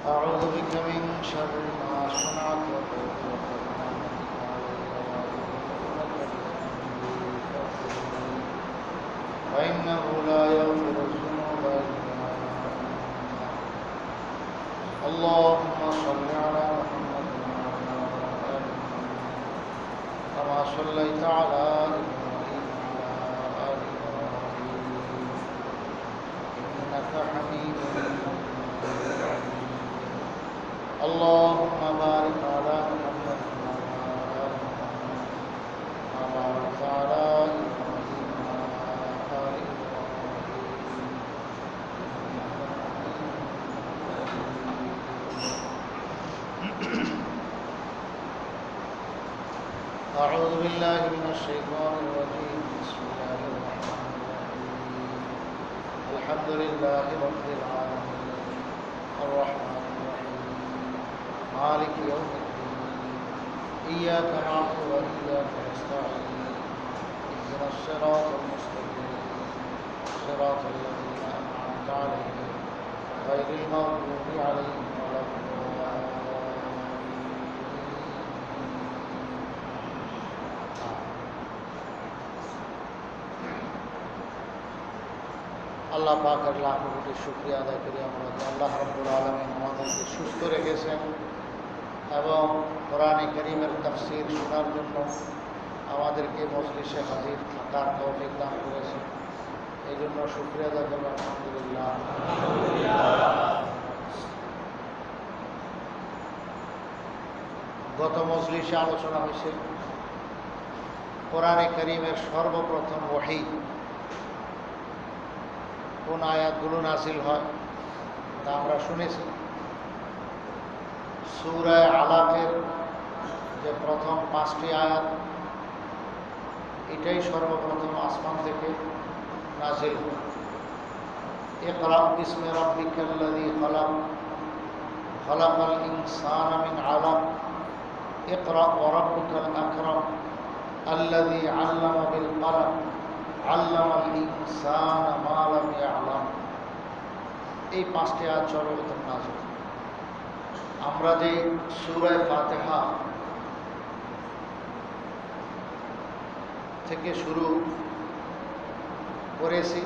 أعوذ بك من شر ما صنعت وأبوء بنعمتك علي وأبوء بذنبي فاغفر لي فإنه لا يغفر الذنوب إلا أنت. اللهم صل على محمد وعلى آل محمد كما صليت على إبراهيم وعلى آل إبراهيم إنك حميد مجيد. اللهم بارك على محمد وعلى آل محمد كما باركت على إبراهيم وعلى آل إبراهيم إنك حميد مجيد. أعوذ بالله من الشيطان الرجيم. بسم الله الرحمن الرحيم. الحمد لله رب العالمين الرحمن الرحيم مالك يوم الدين إياك نعبد وإياك نستعين اهدنا الصراط المستقيم صراط الذين أنعمت عليهم غير المغضوب عليهم ولا الضالين. আল্লাহ পাকের লাখ কোটি শুকরিয়া আদায় করি আমরা যে আল্লাহ রাব্বুল আলামিন আমাদেরকে সুস্থ রেখেছেন এবং কোরআনে কারীমের তাফসীর শোনার জন্য আমাদেরকে মজলিসে হাজির থাকার তৌফিক দান করেছেন। এই জন্য শুকরিয়া আদায় করব আলহামদুলিল্লাহ। গত মজলিসে আলোচনা হয়েছে কোরআনে কারীমের সর্বপ্রথম ওহী কোন আয়াতগুলো নাযিল হয় তা আমরা শুনেছি। সূরা আলাকের যে প্রথম 5টি আয়াত এটাই সর্বপ্রথম আসমান থেকে নাযিল হয়। ইকরা বিসমি রাব্বিকাল্লাযী খালাক খালাকাল ইনসানা মিন আলাক ইকরা ওয়া রাব্বুকাল আকরাম আল্লাযী আল্লামা বিল কলম আল্লামাল ইনসানা মা লাম ইয়ালাম। এই 5টি আয়াত সর্বপ্রথম নাযিল। আমরা যে সূরা ফাতিহা থেকে শুরু করেছি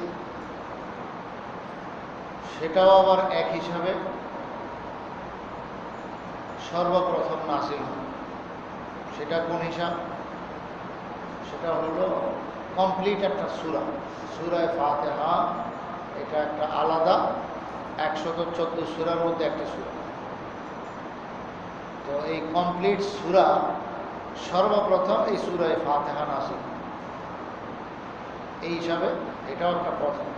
সেটাও আবার এক হিসাবে সর্বপ্রথম নাযিল। সেটা কোন হিসাব? সেটা হলো কমপ্লিট একটা সূরা। সূরা ফাতিহা এটা একটা আলাদা 114 সূরার মধ্যে একটা সূরা। তো এই কমপ্লিট সূরা সর্বপ্রথম এই সূরা ফাতিহা নাযিল। এই হিসাবে এটাও একটা প্রথম।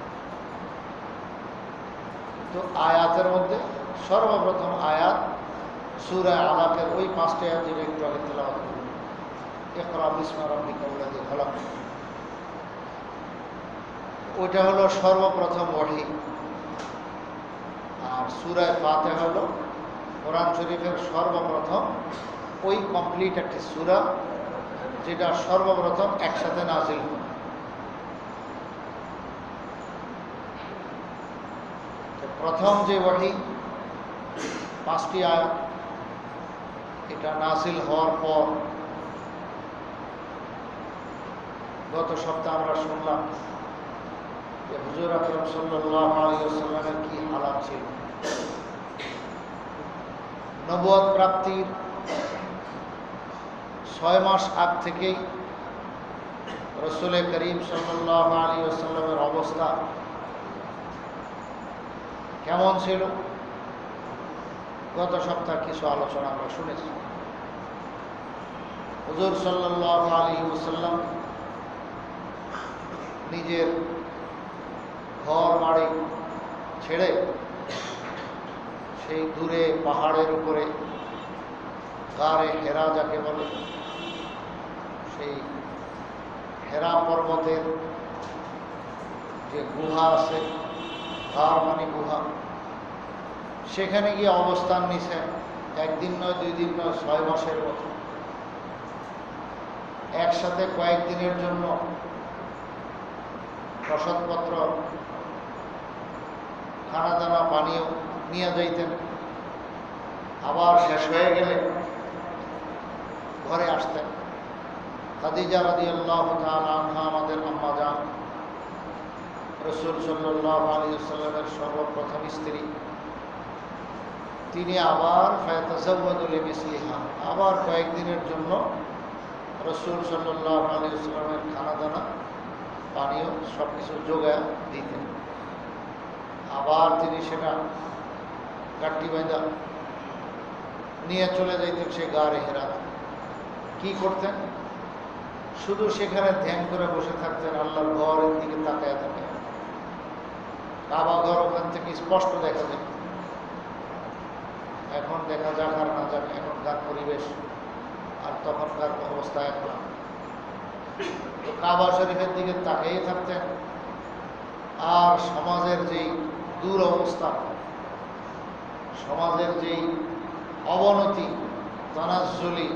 তো আয়াতের মধ্যে সর্বপ্রথম আয়াত সূরা আলাকের ওই 5টি আয়াত যেটা একটু আগে তেলাওয়াত করলাম, ইকরা বিসমি রাব্বিকাল্লাযী খালাক, ওইটা হলো সর্বপ্রথম ওহী। আর সূরা ফাতিহা হলো কোরআন শরীফের সর্বপ্রথম ওই কমপ্লিট একটি সূরা যেটা সর্বপ্রথম একসাথে নাযিল হয়। প্রথম যে ওহী 5টি আয়াত এটা নাযিল হওয়ার পর গত সপ্তাহে আমরা শুনলাম যে হুজুর আকরাম সাল্লাল্লাহু আলাইহি ওয়াসাল্লামের কি হালাত ছিল। নবুয়ত প্রাপ্তির 6 মাস আগ থেকেই রাসূল করিম সাল্লাল্লাহু আলাইহি ওয়াসাল্লামের অবস্থা কেমন ছিল গত সপ্তাহে কিছু আলোচনা আমরা শুনেছি। হুজুর সাল্লাল্লাহু আলাইহি ওয়াসাল্লাম নিজের ঘর বাড়ি ছেড়ে সেই দূরে পাহাড়ের উপরে গারে হেরা যাকে বলে সেই হেরা পর্বতের যে গুহা আছে, গার মানে গুহা, সেখানে গিয়ে অবস্থান নিছেন। একদিন নয়, 2 দিন নয়, 6 মাসের মতো একসাথে কয়েকদিনের জন্য প্রসাদপত্র, খানা দানা, পানীয় নিয়ে যাইতেন। আবার শেষ হয়ে গেলে ঘরে আসতেন। খাদিজা রাদিয়াল্লাহু তাআলা আনহা আমাদের আম্মা জান, রাসূল সাল্লাল্লাহু আলাইহি ওয়াসাল্লামের সর্বপ্রথম স্ত্রী, তিনি আবার ফায়াতাযাওয়াদু লিমিসলিহা, আবার কয়েকদিনের জন্য রাসূল সাল্লাল্লাহু আলাইহি ওয়াসাল্লামের খানা দানা পানীয় সব কিছু যোগায় দিতেন। আবার তিনি সেটা গাট্টি বাঁধা নিয়ে চলে যাইতেন সে গারে হেরাত। কি করতেন? শুধু সেখানে ধ্যান করে বসে থাকতেন, আল্লাহর ঘরের দিকে তাকায় থাকেন। কাবা ঘর ওখান থেকে স্পষ্ট দেখা যায়। এখন দেখা যাক আর না যাক, এখনকার পরিবেশ আর তখনকার অবস্থা এখন। তো কাবা শরীফের দিকে তাকিয়ে থাকতেন। আর সমাজের যেই দুরবস্থা, সমাজের যেই অবনতি, তানাজ্জুলি,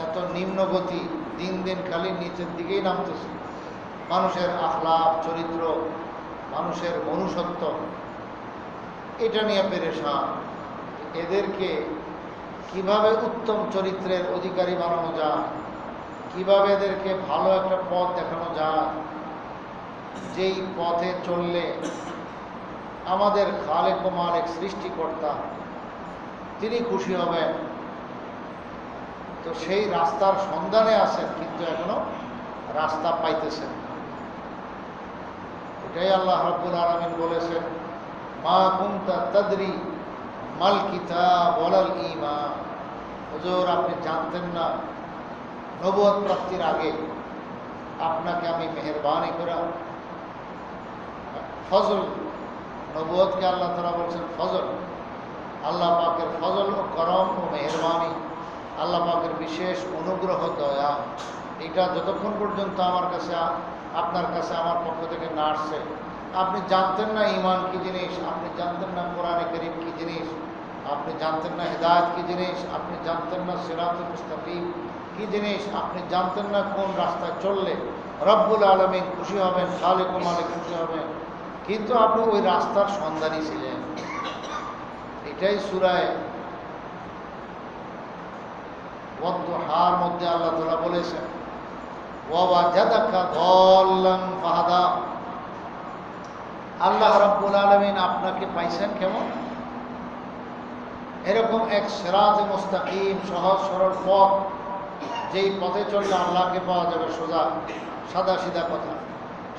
এত নিম্নগতি, দিন দিন খালি নিচের দিকেই নামতেছে। মানুষের আখলাক, চরিত্র, মানুষের মনুষ্যত্ব, এটা নিয়ে পেরেশান। এদেরকে কিভাবে উত্তম চরিত্রের অধিকারী বানানো যায়, কিভাবে এদেরকে ভালো একটা পথ দেখানো যায়, যেই পথে চললে আমাদের খালেক ও মালিক সৃষ্টিকর্তা তিনি খুশি হবেন। তো সেই রাস্তার সন্ধানে আছেন, কিন্তু এখনো রাস্তা পাইতেছেন। এটাই আল্লাহ রাব্বুল আলামিন বলেছেন, মা কুনতা তাদরি মাল কিতাব ওয়ালাল ঈমান। হুজুর, আপনি জানতেন না নবুয়ত প্রাপ্তির আগে আপনাকে আমি মেহেরবানি করে ফজল, নবুয়তকে আল্লাহ তাআলা বলছেন ফজল, আল্লাহ পাকের ফজল ও করম ও মেহেরবানি, আল্লাহ পাকের বিশেষ অনুগ্রহ, দয়া, এটা যতক্ষণ পর্যন্ত আমার কাছে, আপনার কাছে আমার পক্ষ থেকে না আসছে, আপনি জানতেন না ঈমান কি জিনিস, আপনি জানতেন না কোরআনে কারীম কি জিনিস, আপনি জানতেন না হিদায়াত কি জিনিস, আপনি জানতেন না সিরাতুল মুস্তাকিম কি জিনিস, আপনি জানতেন না কোন রাস্তায় চললে রব্বুল আলামিন খুশি হবেন, খালিক ও মালিক খুশি হবেন, কিন্তু আপনি ওই রাস্তার সন্ধানী ছিলেন। এটাই সূরা ওয়াদ-দুহার মধ্যে আল্লাহ তাআলা বলেছেন, ওয়া ওয়াজাদাকা দাল্লান ফাহাদা। আল্লাহ রাব্বুল আলামিন আপনাকে পাইছেন কেমন? এরকম এক সিরাতে মুস্তাকিম, সহজ সরল পথ, যেই পথে চললে আল্লাহকে পাওয়া যাবে, সোজা সাদা সিধা কথা,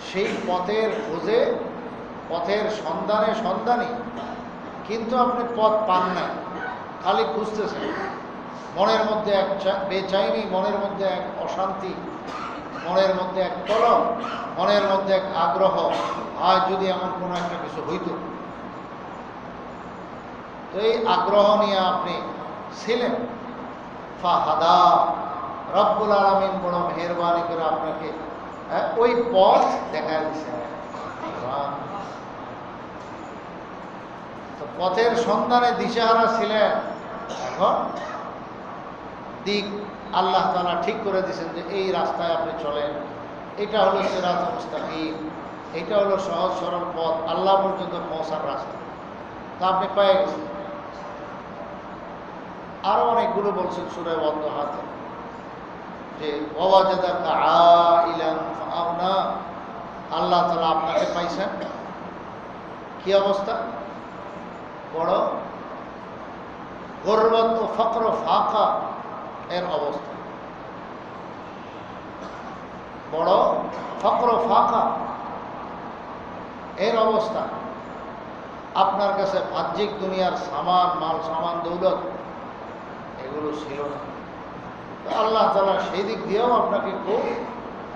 সেই পথের খোঁজে, পথের সন্ধানী, কিন্তু আপনি পথ পান না, খালি খুঁজতেছেন। মনের মধ্যে এক বেচাইনি, মনের মধ্যে এক অশান্তি, মনের মধ্যে এক তলব, মনের মধ্যে এক আগ্রহ, আজ যদি এমন কোনো একটা কিছু হইত। তো এই আগ্রহ নিয়ে আপনি ছিলেন। ফাহাদা, রব্বুল আলামিন বড় মেহেরবানি করে আপনাকে ওই পথ দেখায় দিয়েছেন। তো পথের সন্ধানে দিশেহারা ছিলেন, এখন দিক আল্লাহ তাআলা ঠিক করে দিয়েছেন যে এই রাস্তায় আপনি চলেন, এটা হলো সিরাতুল মুস্তাকিম, এটা হলো সহজ সরল পথ, আল্লাহ পর্যন্ত পৌঁছার রাস্তা। তা আপনি পেয়ে গেছেন। আরো অনেকগুলো বলছেন সূরা ওয়াদ-দুহাতে যে ওয়াজাদাকা আইলান ফাআগনা, আল্লাহ তাআলা আপনাকে পাইছেন কি অবস্থা? বড় গরবত ও ফকর ফাঁকা এর অবস্থা, বড় ফকর ফাঁকা এর অবস্থা। আপনার কাছে বাহ্যিক দুনিয়ার সামান, মাল সামান, দৌলত এগুলো ছিল না। আল্লাহ তাআলা সেই দিক দিয়েও আপনাকে খুব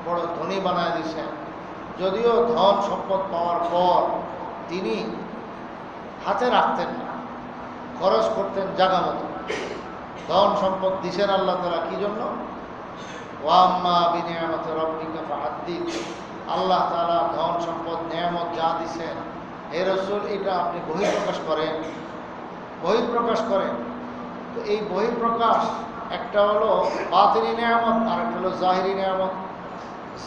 বড় ধনী বানায় দিয়েছেন। যদিও ধন সম্পদ পাওয়ার পর তিনি হাতে রাখতেন না, খরচ করতেন জাগা মতো। ধন সম্পদ দিছেন আল্লাহ তাআলা কি জন্য? ওয়াম্মা বিনিয়ামতি রাব্বিকা ফাহাদ্দিস। আল্লাহ তাআলা ধন সম্পদ নিয়ামত যা দিছেন, হে রাসূল, এটা আপনি বহিঃপ্রকাশ করেন, বহিঃপ্রকাশ করেন। তো এই বহিঃপ্রকাশ একটা হলো বাতিনি নিয়ামত, আর একটা হলো জাহিরি নিয়ামত।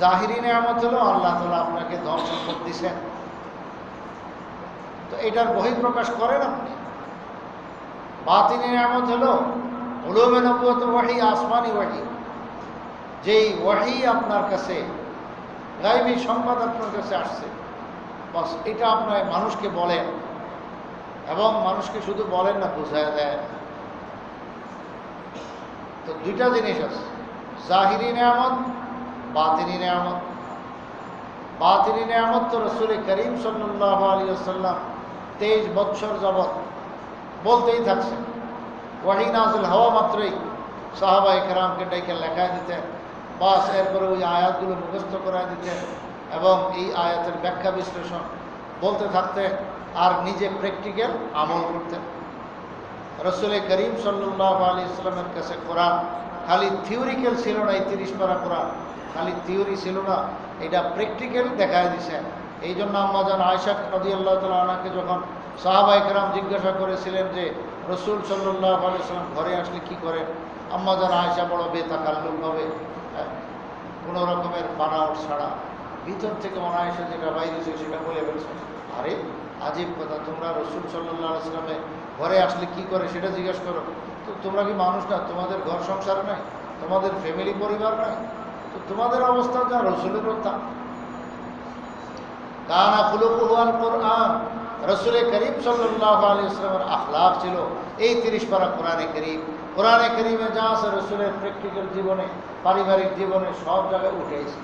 জাহিরি নিয়ামত হলো আল্লাহ তাআলা আপনাকে ধন সম্পদ দিছেন, তো এটার বহিঃপ্রকাশ করেন আপনি। বাতিনি নিয়ামত হলো উলুমে নবুয়ত ওয়াহি, আসমানি ওয়াহি, যেই ওয়াহি আপনার কাছে, গায়বী সংবাদ আপনার কাছে আসছে, বাস এটা আপনার মানুষকে বলেন, এবং মানুষকে শুধু বলেন না, বুঝায় দেয়। তো দুইটা জিনিস আছে, জাহিরি নিয়ামত, বাতিনি নিয়ামত। বাতিনি নিয়ামত তো রসুল করিম সাল্লাল্লাহু আলাইহি ওয়াসাল্লাম 23 বছর যাবৎ বলতেই থাকছেন। ওয়াহি নাজিল হওয়া মাত্রই সাহাবায়ে কেরামকে ডেকে লেখায় দিতেন, বাস এরপরে ওই আয়াতগুলো মুখস্থ করায় দিতেন এবং এই আয়াতের ব্যাখ্যা বিশ্লেষণ বলতে থাকতেন আর নিজে প্র্যাকটিক্যাল আমল করতেন। রসুল করিম সাল্লাল্লাহু আলাইহি ওয়াসাল্লামের কাছে কোরআন খালি থিওরিক্যাল ছিল না, এই 30 পারা কোরআন খালি থিওরি ছিল না, এটা প্র্যাকটিক্যাল দেখায় দিয়েছেন। এই জন্য আম্মা জান আয়েশা রাদিয়াল্লাহু তাআলা আনহাকে যখন সাহাবায়ে কেরাম জিজ্ঞাসা করেছিলেন যে রসুল সাল্লাল্লাহু আলাইহি ওয়াসাল্লাম ঘরে আসলে কি করেন, আম্মা জান আয়েশা বড় বেতাকাল্লুকভাবে, কোনো রকমের বানাওয়াট ছাড়া ভিতর থেকে অনায়াসে যেটা বাইরেছে সেটা বলে ফেলছে। আরে আজীব কথা, তোমরা রসুল সাল্লাল্লাহু আলাইহি ওয়াসাল্লামে ঘরে আসলে কি করে সেটা জিজ্ঞেস করো। তো তোমরা কি মানুষ না? তোমাদের ঘর সংসার নাই, তোমাদের ফ্যামিলি পরিবার নাই, তো তোমাদের অবস্থা যা রসুলেরও তা। কানা খুলুকুহু আল কোরআন, রসুল করিম সাল্লাল্লাহু আলাইহি ওয়াসাল্লামের আখলাক ছিল এই 30 পারা কোরআনে করিম। কোরআনে করিমে যা আছে রসুলের প্র্যাকটিক্যাল জীবনে, পারিবারিক জীবনে সব জায়গায় উঠেছে।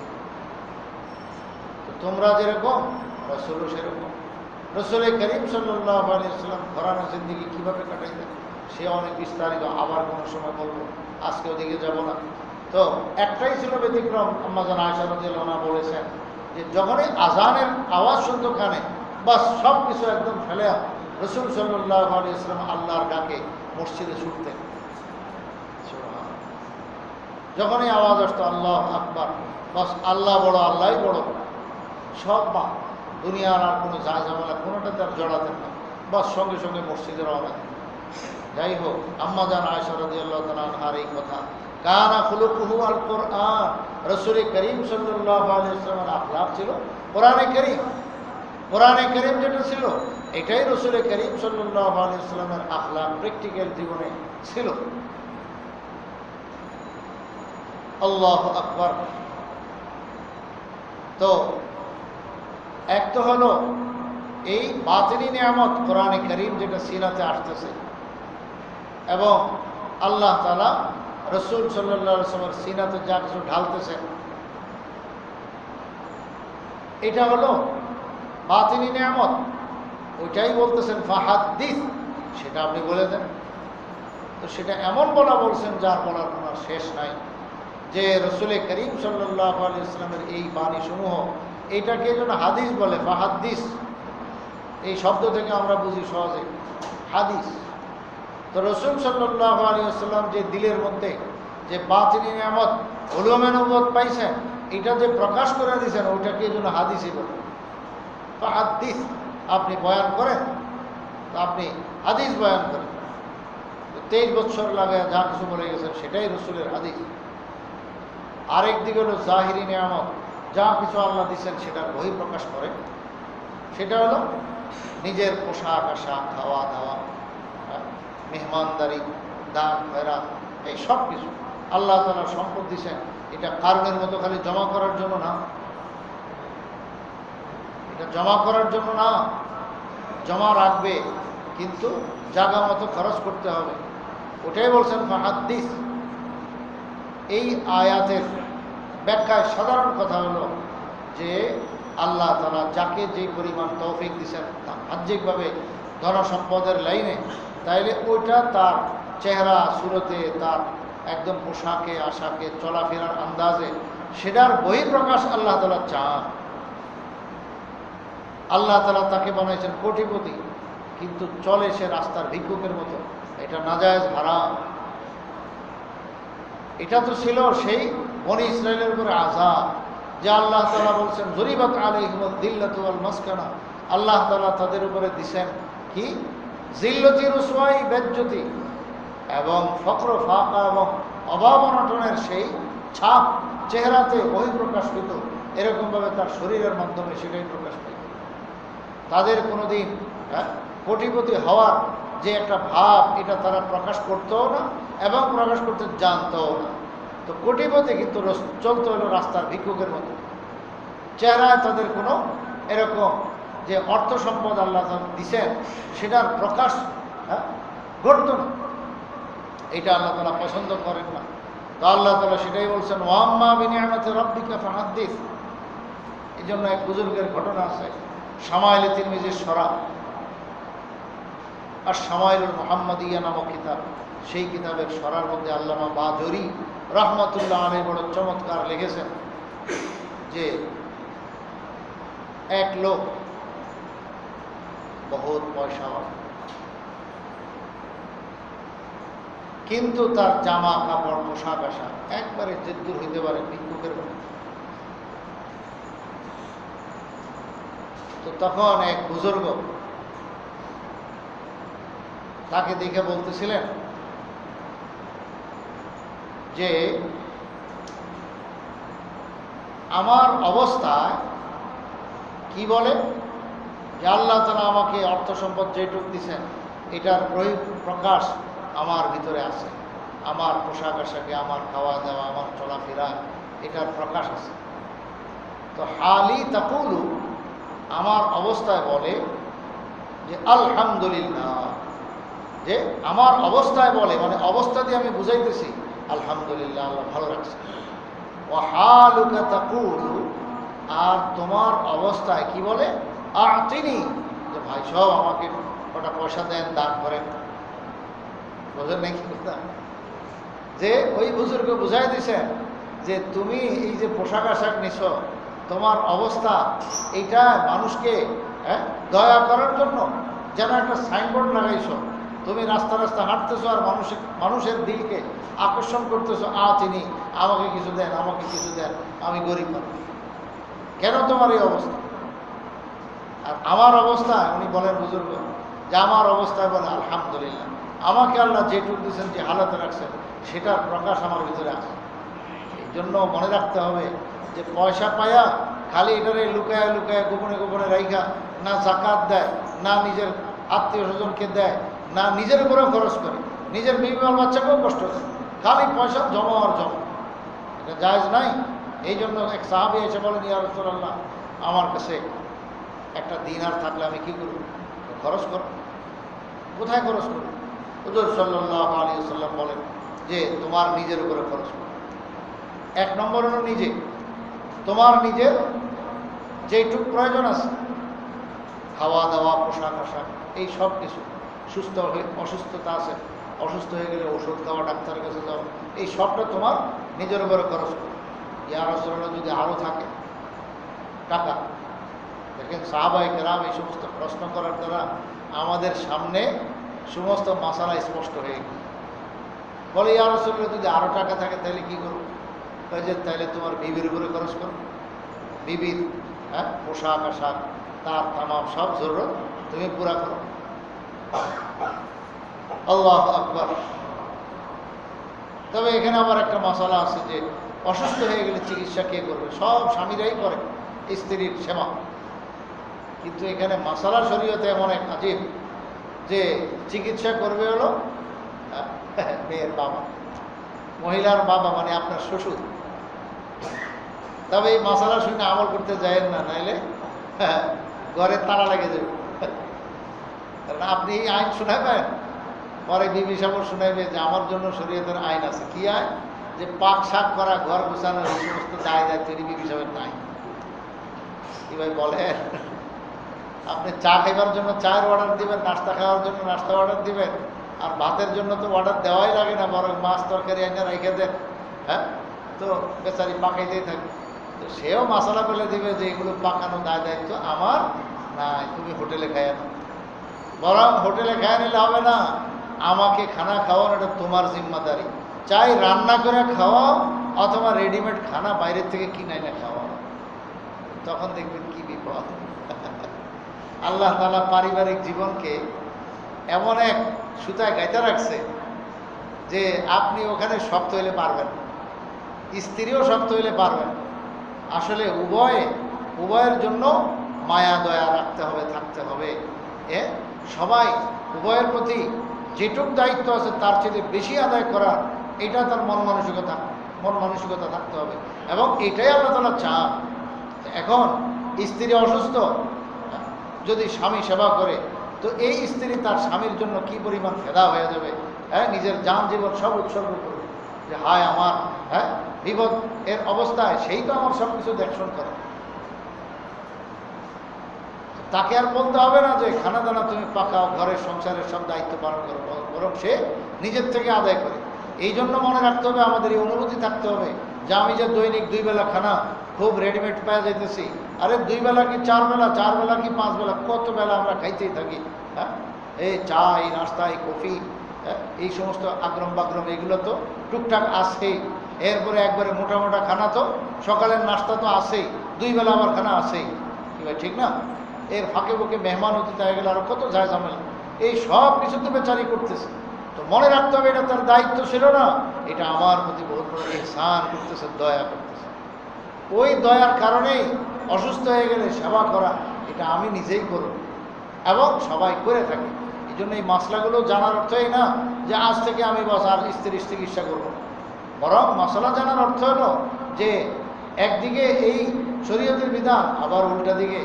তো তোমরা যেরকম রসুলও সেরকম। রসুল করিম সাল্লাল্লাহু আলাইহি ওয়াসাল্লাম ঘরানা জিন্দেগি কীভাবে কাটাইতেন সে অনেক বিস্তারিত, আবার কোনো সময় বলবো, আজকে ওদিকে যাব না। তো একটাই ছিল ব্যতিক্রম, আম্মা জান আয়েশা রাদিয়াল্লাহু আনহা বলেছেন যে যখনই আজানের আওয়াজ শুনতো কানে, বাস সব কিছু একদম ফেলে রসুল সাল্লাল্লাহু আলাইহি ওয়াসাল্লাম আল্লাহর ডাকে মসজিদে ছুটতেন। যখনই আওয়াজ আসতো আল্লাহু আকবার, বাস আল্লাহ বড়, আল্লাহই বড়, সব বা দুনিয়ার আর কোনো যা ঝামেলা কোনোটাতে আর জড়াতেন না, বাস সঙ্গে সঙ্গে মসজিদে রওনা। যাই হোক, আম্মা জান আয়েশা রাদিয়াল্লাহু তাআলা আনহার এই কথা, কানা খুলুকুহু আল কোরআন, রসুল করিম সাল্লাল্লাহু আলাইহি ওয়াসাল্লামের আখলাক ছিল কোরআনে করিম। কোরআনে করিম যেটা ছিল এটাই রসুল করিম সাল্লাল্লাহু আলাইহি ওয়াসাল্লামের আখলাক প্র্যাকটিক্যাল জীবনে ছিল। আল্লাহু আকবার। তো এক তো হলো এই বাতিনি নিয়ামত কোরআনে করিম যেটা সিরাতে আসতেছে, এবং আল্লাহ তাআলা রসুল সাল্লাল্লাহু আলাইহি ওয়াসাল্লামের সিনাতে যা কিছু ঢালতেছেন, এটা হলো বাতিনি নিয়ামত। ওইটাই বলতেছেন ফাহাদ্দিস, সেটা আপনি বলে দেন। তো সেটা এমন বলছেন যার বলার কোনো শেষ নাই, যে রসুল করিম সাল্লাল্লাহু আলাইহি ওয়াসাল্লামের এই বাণী সমূহ, এইটাকে যেন হাদিস বলে। ফাহাদ্দিস এই শব্দ থেকে আমরা বুঝি সহজে হাদিস। তো রসুল সাল্লাল্লাহু আলাইহি ওয়াসাল্লাম যে দিলের মধ্যে যে বাতিনি নিয়ামত উলুমে নবুয়ত পাইছেন, এটা যে প্রকাশ করে দিয়েছেন, ওইটাকে যেন হাদিসই বলে। ফাহাদ্দিস, আপনি বয়ান করেন, আপনি হাদিস বয়ান করেন। 23 বছর লাগে যা কিছু বলে গেছেন সেটাই রসুলের হাদিস। আরেক দিক হলো জাহিরি নিয়ামত, যা কিছু আল্লাহ দিচ্ছেন সেটার বহি প্রকাশ করে। সেটা হলো নিজের পোশাক আশাক, খাওয়া দাওয়া, মেহমানদারি, দান খয়রাত, এই সব কিছু আল্লাহ তাআলা সম্পদ দিচ্ছেন। এটা কারণের মতো খালি জমা করার জন্য না, এটা জমা করার জন্য না, জমা রাখবে কিন্তু জায়গা মতো খরচ করতে হবে। ওটাই বলছেন ফাহাদ্দিস। এই আয়াতের ব্যাখ্যায় সাধারণ কথা হলো যে আল্লাহ তাআলা যাকে যে পরিমাণ তৌফিক দিচ্ছেন বাহ্যিকভাবে ধনসম্পদের লাইনে, তাইলে ওইটা তার চেহারা সুরতে, তার একদম পোশাকে আশাকে, চলাফেরার আন্দাজে, সেটার বহিঃপ্রকাশ আল্লাহ তাআলা চান। আল্লাহ তাআলা তাকে বানাইছেন কোটিপতি, কিন্তু চলে সে রাস্তার ভিক্ষুকের মতো, এটা নাজায়েজ হারাম। এটা তো ছিল সেই বনি ইসরাইলের উপরে আযাব, যে আল্লাহ তাআলা বলছেন যুরিবাত আলাইহিমুদ দিল্লাতু ওয়াল মাসকানা, আল্লাহ তাআলা তাদের উপরে দিছেন কি জিল্লতি, রুসওয়াই, বেজ্জতি এবং ফকর ফাকা এবং অভাব অনটনের সেই ছাপ চেহারাতে বহিঃপ্রকাশ পেত, এরকমভাবে তার শরীরের মাধ্যমে সেটাই প্রকাশ পেত। তাদের কোনোদিন কোটিপতি হওয়ার যে একটা ভাব, এটা তারা প্রকাশ করতেও না এবং প্রকাশ করতে জানতেও না। তো কোটিপতি কিন্তু চলতে হলো রাস্তার ভিক্ষুকের মতো। চেহারায় তাদের কোনো এরকম যে অর্থ সম্পদ আল্লাহ দিছেন সেটার প্রকাশ ঘটত না। এটা আল্লাহ তাআলা পছন্দ করেন না। তো আল্লাহ তাআলা সেটাই বলছেন, ওয়াম্মা বিনিআমাতি রাব্বিকা ফাহাদ্দিস। এই জন্য এক বুজুর্গের ঘটনা আছে, শামাইলে তিরমিজির সরা আর শামাইলুল মুহাম্মাদিয়া নামক কিতাব, সেই কিতাবের সরার মধ্যে আল্লামা বাজরি রহমাতুল্লাহ আলাইহি বড় চমৎকার লিখেছেন যে এক লোক বহুত পয়সাওয়ালা, কিন্তু তার জামা কাপড় পোশাক আশাক একবারে জেদ্দুর হইতে পারে ভিক্ষুকের মতো। তো তখন এক বুজুর্গ তাকে দেখে বলতেছিলেন যে আমার অবস্থায় কি বলে যে আল্লাহ তাআলা আমাকে অর্থ সম্পদ যেটুক দিচ্ছেন এটার প্রকাশ আমার ভিতরে আছে, আমার পোশাক আশাকে, আমার খাওয়া দাওয়া, আমার চলাফেরা, এটার প্রকাশ আছে। তো হালি তাকুলু, আমার অবস্থায় বলে যে আলহামদুলিল্লাহ, যে আমার অবস্থায় বলে মানে অবস্থা দিয়ে আমি বুঝাইতেছি আলহামদুলিল্লাহ, আল্লাহ ভালো রাখছে। ও হালুকা তাকুলু, আর তোমার অবস্থায় কি বলে আতিনি, যে ভাই সব আমাকে কটা পয়সা দেন, দান করেন। বোঝেন নাকি কথা? যে ওই বুজুর্গ বুঝাই দিছেন যে তুমি এই যে পোশাক আশাক নিছ, তোমার অবস্থা এইটা মানুষকে দয়া করার জন্য যেন একটা সাইনবোর্ড লাগাইছো। তুমি রাস্তা রাস্তা হাঁটতেছো আর মানুষের দিলকে আকর্ষণ করতেছো, তিনি আমাকে কিছু দেন, আমাকে কিছু দেন, আমি গরিব মানুষ। কেন তোমার এই অবস্থা? আর আমার অবস্থা, উনি বলেন বুজুর্গ, যে আমার অবস্থায় বলে আলহামদুলিল্লাহ, আমাকে আল্লাহ যেটুকু দিয়েছেন, যে হালাতে রাখছেন, সেটার প্রকাশ আমার ভিতরে আছে। এই জন্য মনে রাখতে হবে যে পয়সা পায়া খালি এটারে লুকায় লুকায় গোপনে গোপনে রাইখা না জাকাত দেয়, না নিজের আত্মীয় স্বজনকে দেয়, না নিজের উপরেও খরচ করে, নিজের মেয়ে বাচ্চাকেও কষ্ট দেয়, খালি পয়সা জমা আর জমা, এটা জায়েজ নাই। এই জন্য এক সাহাবী এসে বলেন, ইয়া রাসূলুল্লাহ, আমার কাছে একটা দিনার থাকলে আমি কি করব? খরচ করব। কোথায় খরচ করব? হুজুর সাল্লাল্লাহু আলাইহি ওয়াসাল্লাম বলেন যে তোমার নিজের উপরে খরচ করো। এক নম্বর হলো নিজে, তোমার নিজের যেটুক প্রয়োজন আছে, খাওয়া দাওয়া, পোশাক আশাক, এই সব কিছু, সুস্থ হয়ে অসুস্থতা আছে, অসুস্থ হয়ে গেলে ওষুধ খাওয়া, ডাক্তারের কাছে যাও, এই সবটা তোমার নিজের উপরে খরচ করো। ইয়া রাসূলুল্লাহ, যদি আরও থাকে টাকা, দেখেন সাহাবায়ে কেরাম এই সমস্ত প্রশ্ন করার দ্বারা আমাদের সামনে সমস্ত মাসালা স্পষ্ট হয়ে গেল। বলে, ইয়া রাসূলুল্লাহ, যদি আরও টাকা থাকে তাহলে কি করবো? যে তাহলে তোমার বিবির উপরে খরচ করো, বিবির পোশাক আশাক, তার তামাম সব জরুরত তুমি পুরা করো। আল্লাহু আকবার। তবে এখানে আবার একটা মশালা আছে যে অসুস্থ হয়ে গেলে চিকিৎসা কে করবে? সব স্বামীরাই করে স্ত্রীর সেবা। কিন্তু এখানে মশালা শরীয়তে এমন এক আজীব যে চিকিৎসা করবে হলো মেয়ের বাবা, মহিলার বাবা, মানে আপনার শ্বশুর। তবে এই মশালা শুনে আমল করতে যায় না, নাইলে ঘরে তালা লেগে যাবে। কারণ আপনি এই আইন শোনাবেন, পরে বিবি সাহেব শোনাবে যে আমার জন্য শরীয়তের আইন আছে। কি আইন? যে পাক শাক করা, ঘর গোছানোর এই সমস্ত দায় দায়িত্ব বিবি সাহেবের নাই। কি ভাই বলেন? আপনি চা খাইবার জন্য চায়ের অর্ডার দিবেন, নাস্তা খাওয়ার জন্য নাস্তা অর্ডার দিবেন, আর ভাতের জন্য তো অর্ডার দেওয়াই লাগে না, বরং মাছ তরকারি আইনা রেখে দেন। তো বেচারি পাকাইতেই থাকে। তো সেও মশলা ফেলে দিবে যে এগুলো পাকানো দায় দায়িত্ব আমার নাই, তুমি হোটেলে খাইয়া নাও। বরং হোটেলে খাইয়া নিলে হবে না, আমাকে খানা খাওয়ানো এটা তোমার জিম্মাদারি। চাই রান্না করে খাওয়াও অথবা রেডিমেড খানা বাইরের থেকে কিনে না খাওয়াও। তখন দেখবেন কি বিপদ। আল্লাহ তাআলা পারিবারিক জীবনকে এমন এক সুতায় গাইতে রাখছে যে আপনি ওখানে শক্ত হইলে পারবেন, স্ত্রীও শক্ত হইলে পারবেন। আসলে উভয়ের জন্য মায়া দয়া রাখতে হবে, থাকতে হবে। সবাই উভয়ের প্রতি যেটুক দায়িত্ব আছে তার চেয়ে বেশি আদায় করার এটা তার মন মানসিকতা থাকতে হবে, এবং এটাই আল্লাহ তাআলা চান। এখন স্ত্রী অসুস্থ, যদি স্বামী সেবা করে তো এই স্ত্রী তার স্বামীর জন্য কি পরিমাণ ফেদা হয়ে যাবে, নিজের জান জীবন সব উৎসর্গ করবে যে হায় আমার বিপদ এর অবস্থায় সেই তো আমার সব কিছু দেখশন করে। তাকে আর বলতে হবে না যে খানা দানা তুমি পাকাও, ঘরের সংসারের সব দায়িত্ব পালন করো, বরং সে নিজের থেকে আদায় করে। এই জন্য মনে রাখতে হবে, আমাদের এই অনুভূতি থাকতে হবে যে আমি যে দৈনিক 2 বেলা খানা খুব রেডিমেড পাওয়া যাইতেছি, আরে 2 বেলা কি 4 বেলা, 4 বেলা কি 5 বেলা, কত বেলা আমরা খাইতেই থাকি। এই চা, এই নাস্তা, এই কফি, এই সমস্ত আগ্রম বাগ্রম এগুলো তো টুকটাক আসেই। এরপরে একবারে মোটা মোটা খানা তো সকালের নাস্তা তো আসেই, 2 বেলা আবার খানা আসেই, কি ভাই ঠিক না? এর ফাঁকে বুকে মেহমান অতিথি হয়ে গেলে আরো কত যায় ঝামেলা, এই সব কিছু তো বেচারি করতেছে। তো মনে রাখতে হবে এটা তার দায়িত্ব ছিল না, এটা আমার প্রতি বহুত বড় ইহসান করতেছে, দয়া করতেছে। ওই দয়ার কারণেই অসুস্থ হয়ে গেলে সেবা করা এটা আমি নিজেই করব এবং সবাই করে থাকি। এই জন্য এই মশলাগুলো জানার অর্থই না যে আজ থেকে আমি বস আর স্ত্রীর চিকিৎসা করব, বরং মশলা জানার অর্থ হলো যে একদিকে এই শরীয়তের বিধান, আবার উল্টা দিকে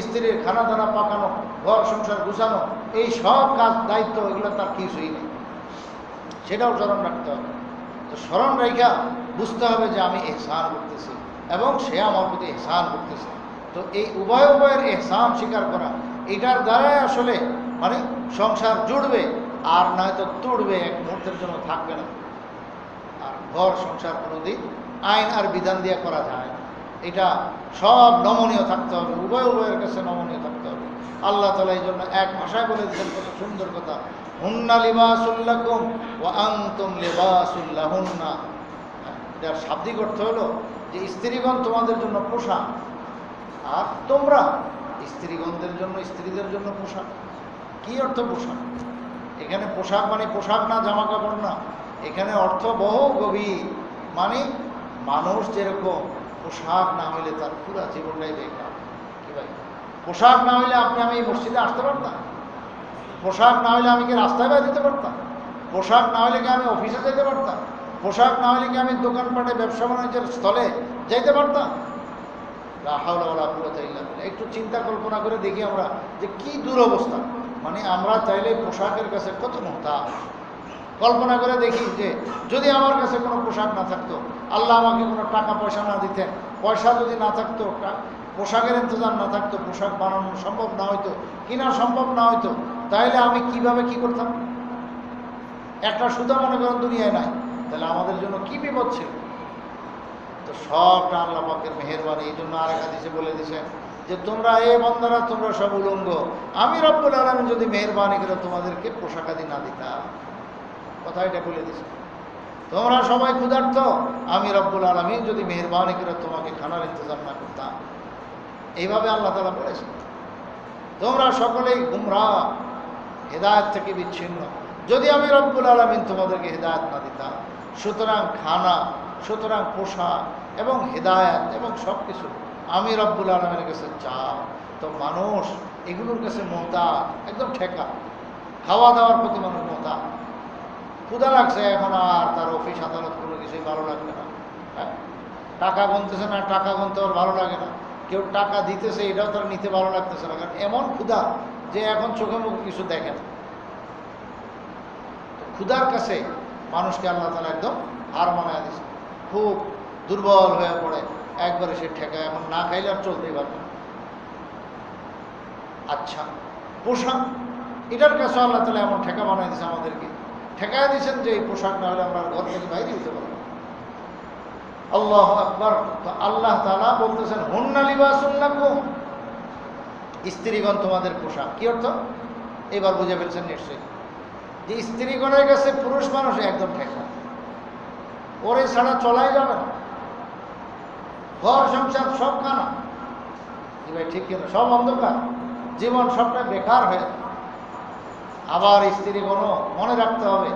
স্ত্রীর খানা দানা পাকানো, ঘর সংসার গুছানো, এই সব কাজ দায়িত্ব এগুলো তার কিছুই নেই, সেটাও স্মরণ রাখতে হবে। তো স্মরণ রেখা বুঝতে হবে যে আমি ইহসান করতেছি এবং সে আমার প্রতি ইহসান করতেছে। তো এই উভয়ের ইহসান স্বীকার করা, এটার দ্বারাই আসলে মানে সংসার জুড়বে, আর নয়তো তুড়বে, এক মুহূর্তের জন্য থাকবে না। আর ঘর সংসার কোনোদিন আইন আর বিধান দিয়ে করা যায় না, এটা সব নমনীয় থাকতে হবে, উভয়ের কাছে নমনীয় থাকতে হবে। আল্লাহ তাআলা এই জন্য এক ভাষায় বলে দিয়েছেন, কত সুন্দর কথা, হুন্না লিবাসুল লাকুম ওয়া আনতুম লিবাসুল লাহুন্না। এটার শাব্দিক অর্থ হলো যে স্ত্রীগণ তোমাদের জন্য পোশাক, আর তোমরা স্ত্রীগণদের জন্য, স্ত্রীদের জন্য পোশাক। কি অর্থ পোশাক? এখানে পোশাক মানে পোশাক না, জামা কাপড় না, এখানে অর্থ বহু গভীর। মানে মানুষ যেরকম পোশাক না হইলে তার পুরো জীবনটাই বেকার। কি ভাই, পোশাক না হইলে আপনি আমি এই মসজিদে আসতে পারতাম? পোশাক না হইলে আমি কি রাস্তায় বাইরে যেতে পারতাম? পোশাক না হইলে কি আমি অফিসে যেতে পারতাম? পোশাক না হইলে কি আমি দোকানপাটে ব্যবসা বাণিজ্যের স্থলে যাইতে পারতাম? লা হাওলা ওয়ালা কুওয়াতা ইল্লা বিল্লাহ। একটু চিন্তা কল্পনা করে দেখি আমরা যে কি দুরবস্থা। মানে আমরা চাইলে পোশাকের কাছে কত মুহতাজ। কল্পনা করে দেখি যে যদি আমার কাছে কোনো পোশাক না থাকতো, আল্লাহ আমাকে কোনো টাকা পয়সা না দিতেন, পয়সা যদি না থাকতো, পোশাকের ইন্তজাম না থাকতো, পোশাক বানানো সম্ভব না হইতো, কিনা সম্ভব না হইতো, তাইলে আমি কিভাবে কি করতাম? একটা সুতা মনে করেন দুনিয়ায় নাই, তাহলে আমাদের জন্য কি বিপদ ছিল। তো সবটা আল্লাহ পাকের মেহেরবানি। এই জন্য আরেক হাদিসে বলে দিয়েছেন যে তোমরা এ বান্দারা তোমরা সব উলঙ্গ, আমি রব্বুল আলামিন যদি মেহেরবানি করে তোমাদেরকে পোশাক আদি না দিতাম। কথা এটা বলে দিছে, তোমরা সবাই ক্ষুধার্ত, আমি রব্বুল আলামিন যদি মেহেরবানি করে তোমাকে খানার ইন্তজাম না করতাম। এইভাবে আল্লাহ তাআলা বলেছেন তোমরা সকলেই গুমরাহ, হেদায়েত থেকে বিচ্ছিন্ন, যদি আমি রব্বুল আলামিন তোমাদেরকে হেদায়েত না দিতাম। সুতরাং খানা, সুতরাং পোশাক এবং হেদায়েত এবং সব কিছু আমি রব্বুল আলামিনের কাছে চাও। তো মানুষ এগুলোর কাছে মুহতাজ, একদম ঠেকা। খাওয়া দাওয়ার প্রতি মানুষ মুহতাজ। ক্ষুধা লাগছে এখন, আর তার অফিস আদালত কোনো কিছুই ভালো লাগবে না। হ্যাঁ, টাকা গুনতেছে না, টাকা গুনতে ওর ভালো লাগে না। কেউ টাকা দিতেছে, এটাও তার নিতে ভালো লাগতেছে না, কারণ এমন ক্ষুধা যে এখন চোখে মুখে কিছু দেখে না। ক্ষুধার কাছে মানুষকে আল্লাহ তাআলা একদম হার মানায় দিচ্ছে, খুব দুর্বল হয়ে পড়ে, একবারে সে ঠেকায়, এখন না খাইলে আর চলতেই পারবে না। আচ্ছা, পোশাক, এটার কাছে আল্লাহ তাআলা এমন ঠেকা বানায় দিচ্ছে আমাদেরকে, ঠেকায় দিচ্ছেন যে এই পোশাক না হলে আমরা ঘর থেকে বাইরে হতে পারবো। আল্লাহু আকবার। তো আল্লাহ তাআলা বলতেছেন হুন্না লিবাসুন লাকুম, স্ত্রীগণ তোমাদের পোশাক। কি অর্থ? এবার বুঝে ফেলছেন নিশ্চয়ই যে স্ত্রীগণের কাছে পুরুষ মানুষ একদম ঠেকা, ওরে ছাড়া চলাই যাবে না। ঘর সংসার সব কানা, কি ভাই ঠিক কিনা? সব অন্ধকার, জীবন সবটা বেকার হয়ে। আবার স্ত্রীগণও মনে রাখতে হবে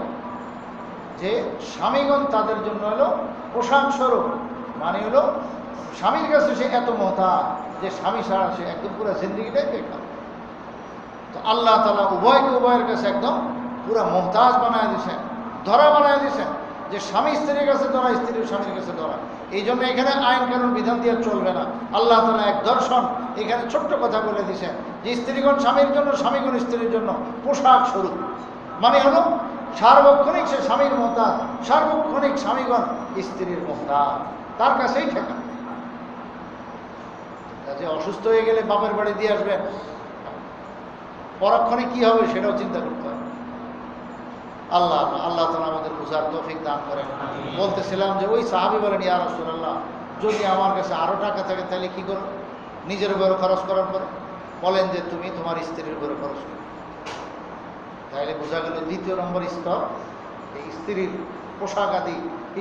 যে স্বামীগণ তাদের জন্য হলো পোশাক স্বরূপ। মানে হলো স্বামীর কাছে সে এত মুহতাজ যে স্বামী ছাড়া সে একদম পুরো জিন্দগিটাই বেকার। তো আল্লাহ তাআলা উভয়কে উভয়ের কাছে একদম পুরা মুমতাজ বানায় দিয়েছেন, ধরা বানায় দিয়েছেন, যে স্বামী স্ত্রীর কাছে ধরা, স্ত্রীর স্বামীর কাছে ধরা। এই জন্য এখানে আইন কানুন বিধান দিয়ে চলবে না। আল্লাহ তাআলা এক দর্শন এখানে ছোট্ট কথা বলে দিয়েছেন যে স্ত্রীগণ স্বামীর জন্য, স্বামীগণ স্ত্রীর জন্য পোশাক স্বরূপ। মানে হলো সার্বক্ষণিক সে স্বামীর মোহতাজ, সার্বক্ষণিক স্বামীগণ স্ত্রীর মোহতাজ, তার কাছেই ঠেকা। যে অসুস্থ হয়ে গেলে বাপের বাড়ি দিয়ে আসবেন, পরক্ষণে কি হবে সেটাও চিন্তা করতে হবে। আল্লাহ আল্লাহ তাআলা আমাদের বুঝার তৌফিক দান করেন। বলতেছিলাম যে ওই সাহাবী বলেন, ইয়া রাসূলুল্লাহ, যদি আমার কাছে আরো টাকা থাকে তাহলে কি করো? নিজের উপরে খরচ করার পরে বলেন যে তুমি তোমার স্ত্রীর উপরে খরচ করো। তাহলে বোঝা গেল দ্বিতীয় নম্বর স্তর, এই স্ত্রীর পোশাক আদি,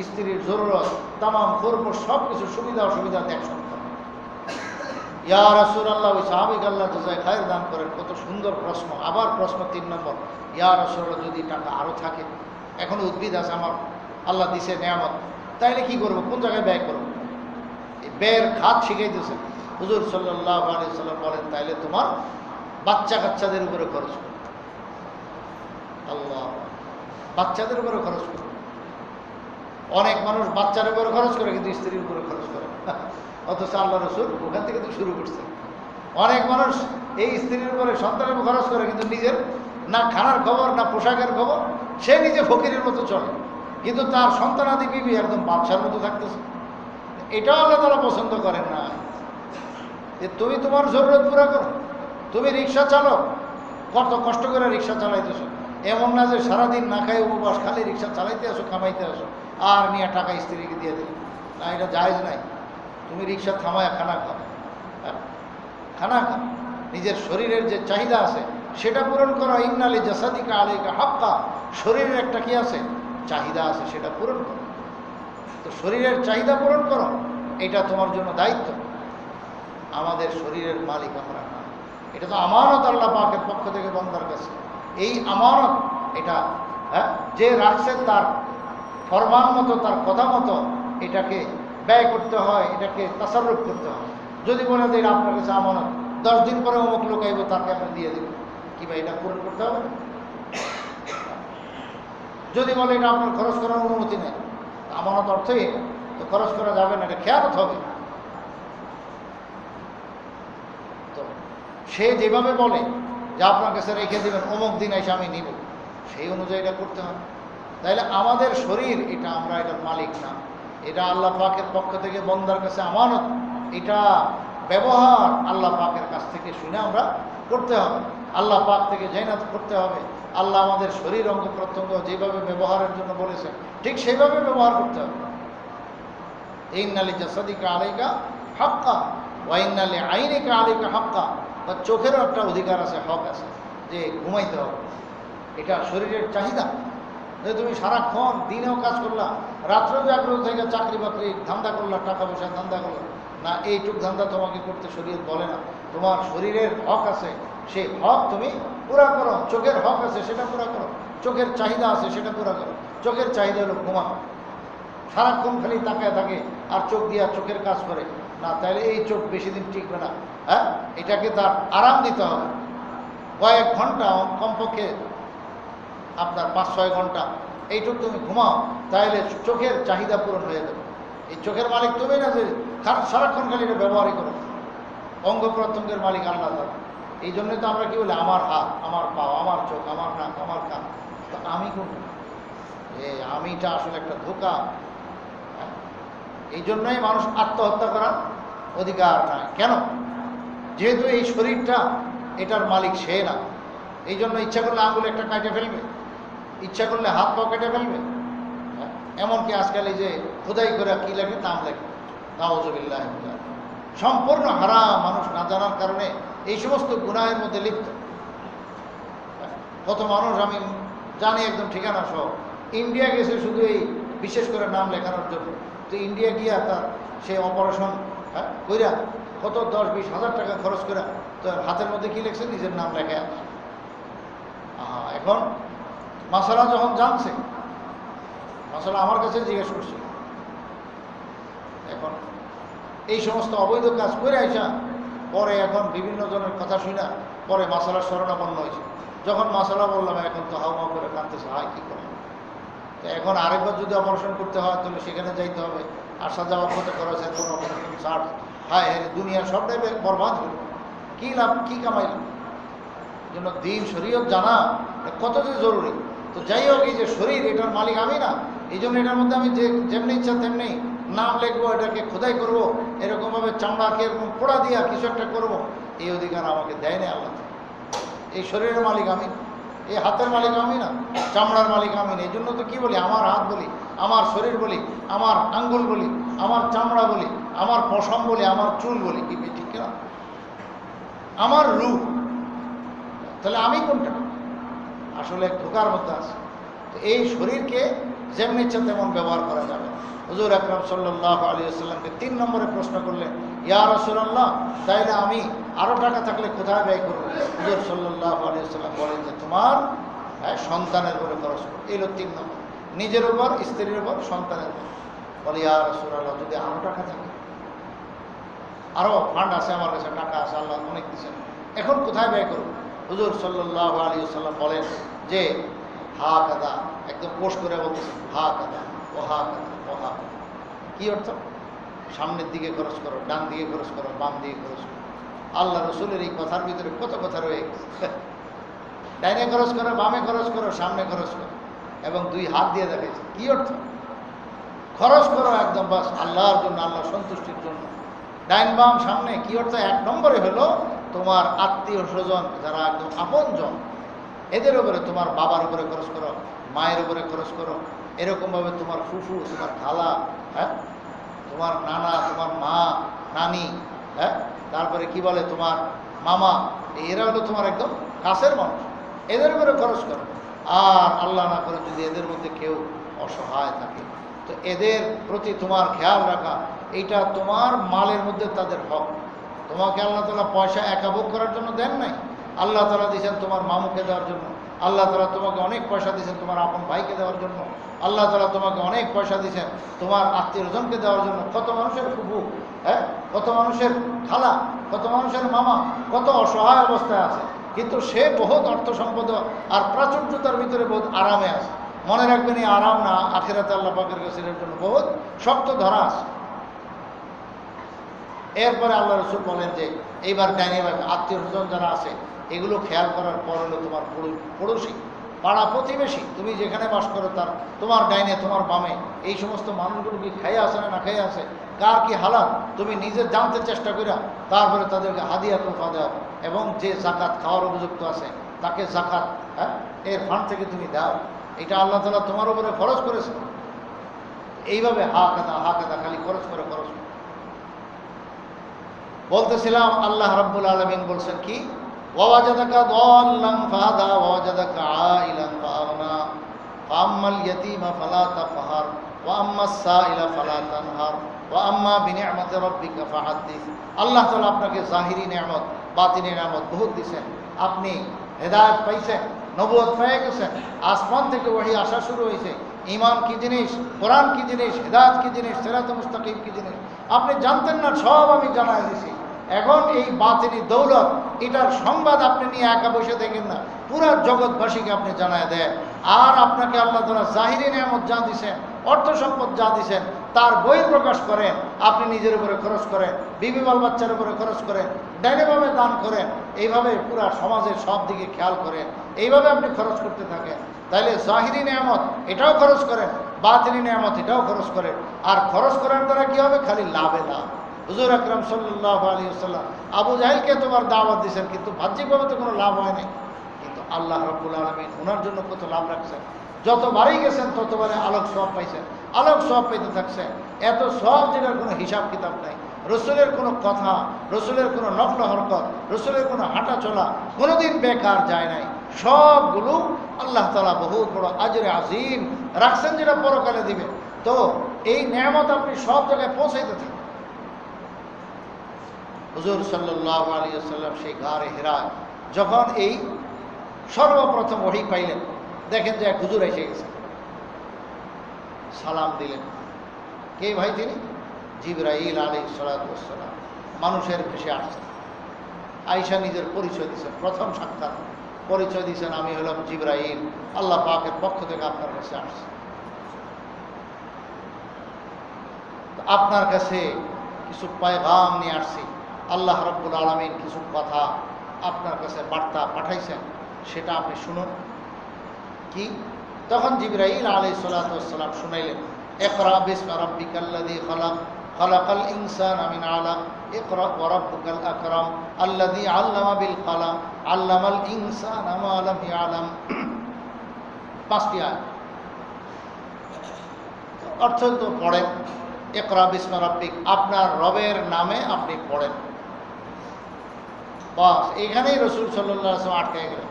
স্ত্রীর জরুরত, তামাম খরচ, সব কিছু সুবিধা অসুবিধা দেখশন করা। ইয়া রাসূলুল্লাহ, ওই সাহাবীকে আল্লাহ জাযায়ে খায়র দান করেন। কত সুন্দর প্রশ্ন। আবার প্রশ্ন 3 নম্বর, ইয়া রাসূলুল্লাহ, যদি টাকা আরও থাকে, এখন উদ্ভিদ আছে আমার, আল্লাহ দিছে নেয়ামত, তাইলে কি করবো? কোন জায়গায় ব্যয় করবো? এই ব্যয়ের খাত শিখাইতেছে হুজুর সাল্লাল্লাহু আলাইহি ওয়াসাল্লাম। বলেন তাইলে তোমার বাচ্চা কাচ্চাদের উপরে খরচ করো। আল্লাহ, বাচ্চাদের উপরে খরচ করো। অনেক মানুষ বাচ্চার উপরে খরচ করে কিন্তু স্ত্রীর উপরে খরচ করে, অথচ আল্লাহ রাসূল ওখান থেকে তো শুরু করছে। অনেক মানুষ এই স্ত্রীর উপরে, সন্তানের উপর খরচ করে কিন্তু নিজের না খানার খবর, না পোশাকের খবর, সে নিজে ফকিরের মতো চলে, কিন্তু তার সন্তানাদি বিবি একদম বাদশার মতো থাকতেছে। এটাও আল্লাহ তাআলা পছন্দ করেন না। যে তুমি তোমার জরুরত পুরা করো। তুমি রিক্সা চালো, কত কষ্ট করে রিক্সা চালাইতেছো, এমন না যে সারাদিন না খাই উপবাস, খালি রিক্সা চালাইতে আসো, কামাইতে আসো, আর নিয়ে টাকা স্ত্রীকে দিয়ে দেবে না, এটা জায়েজ নাই। তুমি রিক্সা থামায় খানা খাও, খানা খাও, নিজের শরীরের যে চাহিদা আছে সেটা পূরণ করো। ইন্নালি জাসাদিকা আলাইকা হাক্কা, শরীরের একটা কি আছে? চাহিদা আছে, সেটা পূরণ করো। তো শরীরের চাহিদা পূরণ করো, এটা তোমার জন্য দায়িত্ব। আমাদের শরীরের মালিক আমরা না, এটা তো আমানত আল্লাহ পাকের পক্ষ থেকে বান্দার কাছে। এই আমানত এটা যে রাখছে তার ফরমান মতো, তার কথা মতো এটাকে ব্যয় করতে হয়, এটাকে তাসাররুফ করতে হয়। যদি বলে দেয় আপনার কাছে আমানত, 10 দিন পরে অমুক লোক আইব, তাকে আপনি দিয়ে দেবেন, কি ভাই এটা পূরণ করতে হবে? যদি বলে এটা আপনার খরচ করার অনুমতি নেই, আমানত অর্থই তো খরচ করা যাবে না, এটা খেয়ালত হবে। তো সে যেভাবে বলে যে আপনার কাছে রেখে দেবেন, অমুক দিন এসে আমি নিব, সেই অনুযায়ী এটা করতে হবে। তাইলে আমাদের শরীর এটা, আমরা এটার মালিক না, এটা আল্লাহ পাকের পক্ষ থেকে বান্দার কাছে আমানত। এটা ব্যবহার আল্লাহ পাকের কাছ থেকে শুনে আমরা করতে হবে, আল্লাহ পাক থেকে জাইনাত করতে হবে। আল্লাহ আমাদের শরীর অঙ্গ প্রত্যঙ্গ যেভাবে ব্যবহারের জন্য বলেছেন ঠিক সেইভাবে ব্যবহার করতে হবে। ইন্নালি জাসাদিকা আলাইকা হাক্কা ওয়া ইন্নালি আইনিকা আলাইকা হাক্কা, বা চোখেরও একটা অধিকার আছে, হক আছে, যে ঘুমাইতে হবে। এটা শরীরের চাহিদা। যে তুমি সারাক্ষণ দিনেও কাজ করলা, রাত্রেও জাগ্রত থেকে চাকরি বাকরি ধান্দা করলা, টাকা পয়সা ধান্দা করলা না, এইটুক ধান্দা তোমাকে করতে শরীয়ত বলে না। তোমার শরীরের হক আছে, সেই হক তুমি পুরা করো। চোখের হক আছে, সেটা পুরা করো। চোখের চাহিদা আছে, সেটা পুরা করো। চোখের চাহিদা হলো ঘুমানো। সারাক্ষণ খালি তাকায় থাকে আর চোখ দিয়া চোখের কাজ করে না, তাহলে এই চোখ বেশি দিন টিকবে না। হ্যাঁ, এটাকে তার আরাম দিতে হবে। কয়েক ঘন্টা, কমপক্ষে আপনার 5-6 ঘন্টা এইটুকু তুমি ঘুমাও, তাহলে চোখের চাহিদা পূরণ হয়ে যাবে। এই চোখের মালিক তুমি না যে সারাক্ষণ খালি এটা ব্যবহারই করো। অঙ্গ প্রত্যঙ্গের মালিক আল্লাহ তাআলা। এই জন্যই তো আমরা কি বলি, আমার হাত, আমার পা, আমার চোখ, আমার নাক, আমার কান। তো আমি কোন, আমিটা আসলে একটা ধোঁকা। এই জন্যই মানুষ আত্মহত্যা করার অধিকার নাই। কেন? যেহেতু এই শরীরটা এটার মালিক সে না। এই জন্য ইচ্ছা করলে আঙুল একটা কাটে ফেলবে, ইচ্ছা করলে হাত পা কেটে ফেলবে। এমনকি আজকাল এই যে খোদাই করে কি লাগে, নাম লাগে, নাউযুবিল্লাহ। সম্পূর্ণ হারাম, মানুষ না জানার কারণে এই সমস্ত গুনাহের মধ্যে লিপ্ত। কত মানুষ আমি জানি একদম ঠিকানা সহ ইন্ডিয়া গেছে শুধু এই বিশেষ করে নাম লেখানোর জন্য। তো ইন্ডিয়া গিয়া তার সে অপারেশন কইরা কত 10-20 হাজার টাকা খরচ করে তো হাতের মধ্যে কি লিখছে, নিজের নাম লেখা আছে। এখন মাসালা যখন জানছে, মাসালা আমার কাছে জিজ্ঞেস করছে, এখন এই সমস্ত অবৈধ কাজ করে আইসা পরে এখন বিভিন্ন জনের কথা শুনা পরে মাসালার শরণাপন্ন হয়েছে। যখন মাসালা বললাম এখন তো হাউমাউ করে কাঁদতেছে, হায় কী করবো। তো এখন আরেকবার যদি অপারেশন করতে হয় তাহলে সেখানে যাইতে হবে, আসা যাওয়া করতে খরচ, এত অপারেশন চার্জ, হায় হ্যাঁ দুনিয়া সবটাই বরবাদ হল, কী লাভ, কী কামাইলাম। জন্য দিন শরীয়ত জানা কত যে জরুরি। তো যাই হোক, এই যে শরীর, এটার মালিক আমি না, এই জন্য এটার মধ্যে আমি যে যেমনি ইচ্ছা তেমনি নাম লিখবো, এটাকে খোদাই করবো, এরকমভাবে চামড়াকে এরকম পোড়া দিয়া কিছু একটা করবো, এই অধিকার আমাকে দেয় না আল্লাহ। এই শরীরের মালিক আমি, এই হাতের মালিক আমি না, চামড়ার মালিক আমি না। এই জন্য তো কী বলি, আমার হাত বলি, আমার শরীর বলি, আমার আঙ্গুল বলি, আমার চামড়া বলি, আমার পশম বলি, আমার চুল বলি, কি ঠিক না? আমার রূপ, তাহলে আমি কোনটা? আসলে ধোকার মধ্যে আছে। তো এই শরীরকে যেমন ইচ্ছা তেমন ব্যবহার করা যাবে। হুজুর আকরাম সাল্লাল্লাহু আলাইহি ওয়াসাল্লামকে 3 নম্বরে প্রশ্ন করলেন, ইয়া রাসূলুল্লাহ, তাইলে আমি আরো টাকা থাকলে কোথায় ব্যয় করব? হুজুর সাল্লাল্লাহু আলাইহি ওয়াসাল্লাম বলেন যে তোমার সন্তানের উপরে খরচ করো। এই হলো 3 নম্বর, নিজের উপর, স্ত্রীর উপর, সন্তানের উপর। বলে, ইয়া রাসূলুল্লাহ, যদি আরো টাকা থাকে, আরো ফান্ড আছে আমার কাছে, টাকা আছে, আল্লাহ অনেক দিচ্ছেন, এখন কোথায় ব্যয় করব? হুজুর সাল্লাল্লাহু আলাইহি ওয়াসাল্লাম বলেন যে হা কাদা, একদম পোষ করে বলতেছেন, হা কাদা ও হা কাদা ও হা কাদা। কি অর্থ? সামনের দিকে খরচ করো, ডান দিকে খরচ করো, বাম দিকে খরচ করো। আল্লাহ রসুলের এই কথার ভিতরে কত কথা রয়ে গেছে। ডাইনে খরচ করো, বামে খরচ করো, সামনে খরচ করো, এবং 2 হাত দিয়ে দেখাইছে। কি অর্থ? খরচ করো একদম বাস আল্লাহর জন্য, আল্লাহ সন্তুষ্টির জন্য। ডাইন বাম সামনে, কি অর্থ? 1 নম্বরে হলো তোমার আত্মীয় স্বজন, যারা একদম আপনজন, এদের উপরে, তোমার বাবার উপরে খরচ করো, মায়ের উপরে খরচ করো, এরকমভাবে তোমার ফুফু, তোমার খালা, হ্যাঁ, তোমার নানা, তোমার মা, নানি, হ্যাঁ, তারপরে কি বলে তোমার মামা, এরা হলো তোমার একদম কাছের মানুষ, এদের উপরে খরচ করো। আর আল্লাহ না করে যদি এদের মধ্যে কেউ অসহায় থাকে, তো এদের প্রতি তোমার খেয়াল রাখা, এইটা তোমার মালের মধ্যে তাদের হক। তোমাকে আল্লাহ তাআলা পয়সা একা ভোগ করার জন্য দেন নাই, আল্লাহ তাআলা দিয়েছেন তোমার মামুকে দেওয়ার জন্য, আল্লাহ তাআলা তোমাকে অনেক পয়সা দিয়েছেন তোমার আপন ভাইকে দেওয়ার জন্য, আল্লাহ তাআলা তোমাকে অনেক পয়সা দিয়েছেন তোমার আত্মীয়স্বজনকে দেওয়ার জন্য। কত মানুষের ফুফু, হ্যাঁ, কত মানুষের খালা, কত মানুষের মামা, কত অসহায় অবস্থায় আছে, কিন্তু সে বহুত অর্থ সম্পদ আর প্রাচুর্যতার ভিতরে বহুত আরামে আছে। মনে রাখবেন, এই আরাম না, আখিরাতে আল্লাহ পাকের কাছে এর জন্য বহুত শক্ত ধরা আছে। এরপরে আল্লাহ রসুল বলেন যে এইবার ডাইনে বামে আত্মীয় স্বজন যারা আছে, এগুলো খেয়াল করার পর হলো তোমার পড়োশি, পাড়া প্রতিবেশী, তুমি যেখানে বাস করো তার, তোমার ডাইনে তোমার বামে, এই সমস্ত মানুষগুলো কি খাইয়ে আসে না খাইয়ে আসে, কার কি হালাত, তুমি নিজে জানতে চেষ্টা করিয়া তারপরে তাদেরকে হাদিয়া তোফা দাও, এবং যে জাকাত খাওয়ার উপযুক্ত আছে তাকে জাকাত, হ্যাঁ, এর ফান্ড থেকে তুমি দাও। এটা আল্লাহ তাআলা তোমার উপরে খরচ করেছে। এইভাবে হা কাদা খালি খরচ করে খরচ করে। বলতেছিলাম আল্লাহ রাব্বুল আলামিন বলছেন কি, ওয়াজাদাকা দাল্লান ফাহাদা ওয়াজাদাকা আইলান ফাআগনা ফাআম্মাল ইয়াতীমা ফালা তাকহার ওয়া আম্মাস সাইলা ফালা তানহার ওয়া আম্মা বিনি'মাতি রাব্বিকা ফাহাদ্দিস। আল্লাহ তাআলা আপনাকে জাহিরি নিয়ামত, বাতিনি নিয়ামত বহুত দিয়েছেন। আপনি হেদায়েত পাইছেন, নবুয়ত পেয়ে গেছেন, আসমান থেকে ওহী আসা শুরু হয়েছে। ঈমান কি জিনিস, কোরআন কি জিনিস, হেদায়েত কি জিনিস, সিরাতে মুস্তাকিম কি জিনিস আপনি জানতেন না, সব আমি জানাই দিয়েছি। এখন এই বাতিনি দৌলত, এটার সংবাদ আপনি নিয়ে একা বসে দেখেন না, পুরা জগৎবাসীকে আপনি জানায় দেন। আর আপনাকে আল্লাহ তাআলা জাহিরি নিয়ামত যা দিয়েছেন, অর্থ সম্পদ যা দিয়েছেন, তার বহিঃপ্রকাশ করেন। আপনি নিজের উপরে খরচ করেন, বিবি বাল বাচ্চার উপরে খরচ করেন, ডাইনে বামে দান করেন, এইভাবে পুরা সমাজের সব দিকে খেয়াল করেন, এইভাবে আপনি খরচ করতে থাকেন। তাইলে জাহিরি নিয়ামত এটাও খরচ করেন, বাতিনি নিয়ামত এটাও খরচ করেন। আর খরচ করার দ্বারা কি হবে? খালি লাভে লাভ। হুজুর আকরাম সাল্লাল্লাহু আলাইহি ওয়াসাল্লাম আবু জাহেলকে তোমার দাওয়াত দিয়েছেন, কিন্তু বাহ্যিকভাবে তো কোনো লাভ হয় নাই। কিন্তু আল্লাহ রাব্বুল আলামিন ওনার জন্য কত লাভ রাখছেন। যতবারই গেছেন ততবারে আলোক সওয়াব পাইছেন, আলোক সওয়াব পেতে থাকছেন। এত সওয়াব যেটার কোনো হিসাব কিতাব নাই। রসুলের কোনো কথা, রসুলের কোনো নকল হরকত, রসুলের কোনো হাঁটা চলা কোনোদিন বেকার যায় নাই। সবগুলো আল্লাহ তাআলা বহুত বড় আজরে আজিম রাখছেন, যেটা পরকালে দিবে। তো এই নেয়ামত আপনি সব জায়গায় পৌঁছাইতে থাকেন। হুজুর সাল্লাল্লাহু আলাইহি ওয়াসাল্লাম সেই গারে হিরা যখন এই সর্বপ্রথম ওহী পাইলেন, দেখেন যে এক হুজুর এসে গেছে, সালাম দিলেন। কে ভাই? তিনি জিবরাইল আলাইহিস সালাতু ওয়াস সালাম, মানুষের ভেসে আসছেন। আয়েশা নিজের পরিচয় দিয়েছেন, প্রথম সাক্ষাৎ পরিচয় দিয়েছেন, আমি হলাম জিবরাইল, আল্লাহ পাকের পক্ষ থেকে আপনার কাছে আসছি। আপনার কাছে কিছু পয়গাম নিয়ে আসছি, আল্লাহ রাব্বুল আলামিন কিছু কথা আপনার কাছে বার্তা পাঠাইছেন, সেটা আপনি শুনুন। কি? তখন জিবরাইল আলাইহিস সালাতু ওয়াস সালাম শুনাইলেন, ইকরা বিসমি রাব্বিকাল্লাযী খালাক খালাকাল ইনসানা মিন আলাক ইকরা ওয়া রাব্বুকাল আকরাম আল্লাযী আল্লামা বিল কলম আল্লামাল ইনসানা মা লাম ইয়ালাম। 5টি আয়াত অর্থ তো পড়েন, ইকরা বিসমি রাব্বিক, আপনার রবের নামে আপনি পড়েন। বাস এখানেই রাসূল সাল্লাল্লাহু আলাইহি ওয়াসাল্লাম আটকে গেলেন।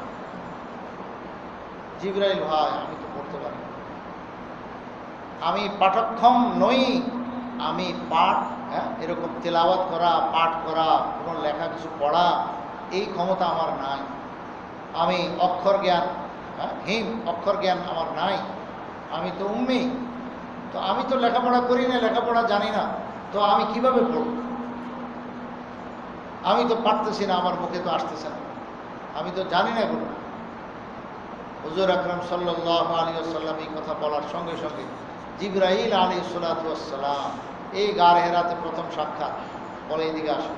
জিবরাইল ভাই, আমি তো পড়তে পারি না, আমি পাঠক্ষম নই, আমি পাঠ এরকম তেলাওয়াত করা, পাঠ করা, কোনো লেখা কিছু পড়া, এই ক্ষমতা আমার নাই। আমি অক্ষর জ্ঞান অক্ষর জ্ঞান আমার নাই, আমি তো উম্মি, তো আমি তো লেখাপড়া করি না, লেখাপড়া জানি না, তো আমি কিভাবে পড়ব? আমি তো পারতেছি না, আমার মুখে তো আসতেছে না, আমি তো জানি না এগুলো। হুজুর আকরাম সাল্লাল্লাহু আলাইহি ওয়াসাল্লাম এই কথা বলার সঙ্গে সঙ্গে জিবরাইল আলাইহিস সালাতু ওয়াস সালাম, এই গার হেরাতে প্রথম সাক্ষাৎ, বলে এদিকে আসেন,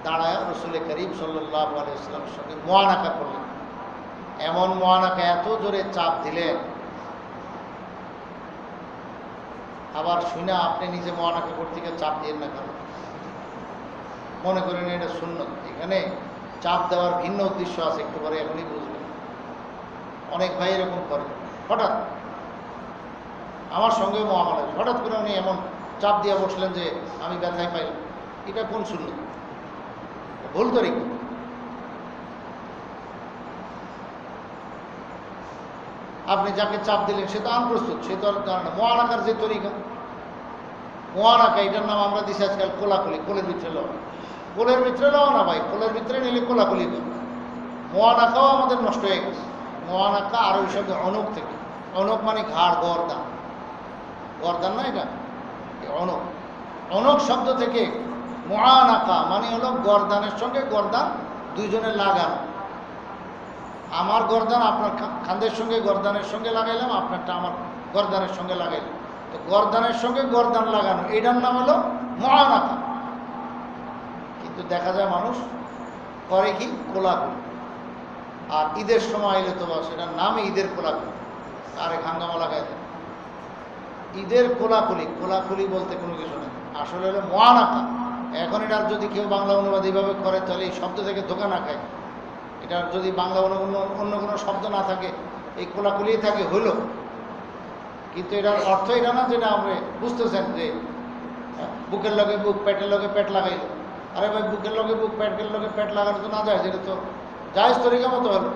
দাঁড়ায় রাসূল করিম সাল্লাল্লাহু আলাইহি ওয়াসাল্লামের সঙ্গে মুআনাকা করলেন। এমন মুআনাকা, এত জোরে চাপ দিলেন, আবার শুনে আপনি নিজে মুআনাকা করতে গিয়ে চাপ দিয়েন না কেন? মনে করেন এটা সুন্নত, এখানে চাপ দেওয়ার ভিন্ন উদ্দেশ্য আছে, একটু পরে এখনই বুঝবেন। অনেক ভাই এরকম করে, হঠাৎ আমার সঙ্গে মুআমালা, হঠাৎ করে উনি এমন চাপ দিয়ে বসলেন যে আমি ব্যথায় পাইলাম। এটা কোন সুন্নত? ভুল তরিকা। আপনি যাকে চাপ দিলেন সে তো আনপ্রস্তুত, সে তো আর জানে না। মুআনাকার যে তরিকা, মুআনাকা, এটার নাম আমরা দিচ্ছি আজকাল কোলাকুলি, কোলের ভিতরে লওয়া। কোলের ভিতরে লওয়া না ভাই, কোলের ভিতরে নিলে কোলাকুলি দেয়। মুআনাকাও আমাদের নষ্ট হয়ে গেছে। মুআনাকা আর ওই শব্দ অনক থেকে, অনক মানে ঘাড়, গর্দান, গর্দান না এটা, অনক, অনক শব্দ থেকে মুআনাকা মানে হলো গর্দানের সঙ্গে গর্দান দুইজনের লাগানো। আমার গর্দান আপনার খান্দের সঙ্গে গর্দানের সঙ্গে লাগাইলাম, আপনারটা আমার গর্দানের সঙ্গে লাগাইলাম, তো গর্দানের সঙ্গে গর্দান লাগানো, এটার নাম হলো মুআনাকা। কিন্তু দেখা যায় মানুষ করে কি, কোলাকুলি। আর ঈদের সময় এলে তো সেটার নামে ঈদের কোলাকুলি, আরেক হাঙ্গামা লাগাই দেয়। ঈদের কোলাকুলি, কোলাকুলি বলতে কোনো কিছু নেই, আসলে হলো মুআনাকা। এখন এটার যদি কেউ বাংলা অনুবাদ এইভাবে করে, তাহলে এই শব্দ থেকে ধোকা না খায়। এটার যদি বাংলা অন্য কোনো শব্দ না থাকে, এই কোলাকুলিই থাকে, হইল। কিন্তু এটার অর্থ এটা না যেটা আমরা বুঝতেছেন যে বুকের লগে বুক, পেটের লগে পেট লাগাইল। আরে ভাই, বুকের লগে বুক, পেটের লগে পেট লাগানো তো না যায়, যেটা তো জায়েজ তরিকা মতো হলো।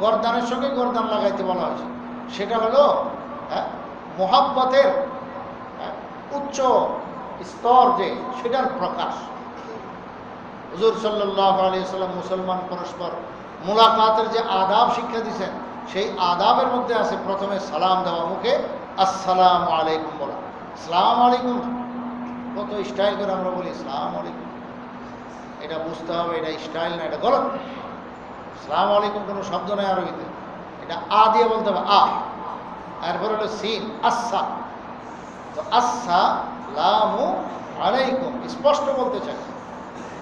গর্দানের সঙ্গে গর্দান লাগাইতে বলা হয়েছে, সেটা হলো মোহাব্বতের উচ্চ স্তর, যে সেটার প্রকাশ। হুজুর সাল্লাল্লাহু আলাইহি ওয়াসাল্লাম মুসলমান পরস্পর মুলাকাতের যে আদাব শিক্ষা দিয়েছেন, সেই আদাবের মধ্যে আছে প্রথমে সালাম দেওয়া, মুখে আসসালামু আলাইকুম বলা। আসসালামু আলাইকুম কত স্টাইল করে আমরা বলি আসসালামু আলাইকুম, এটা বুঝতে হবে, এটা স্টাইল না, এটা গলত। আসসালামু আলাইকুম কোনো শব্দ নয় আরবিতে, এটা আ দিয়ে বলতে হবে, আ। এরপর হলো সিন, আচ্ছা। তো আসসালামু আলাইকুম স্পষ্ট বলতে চাই,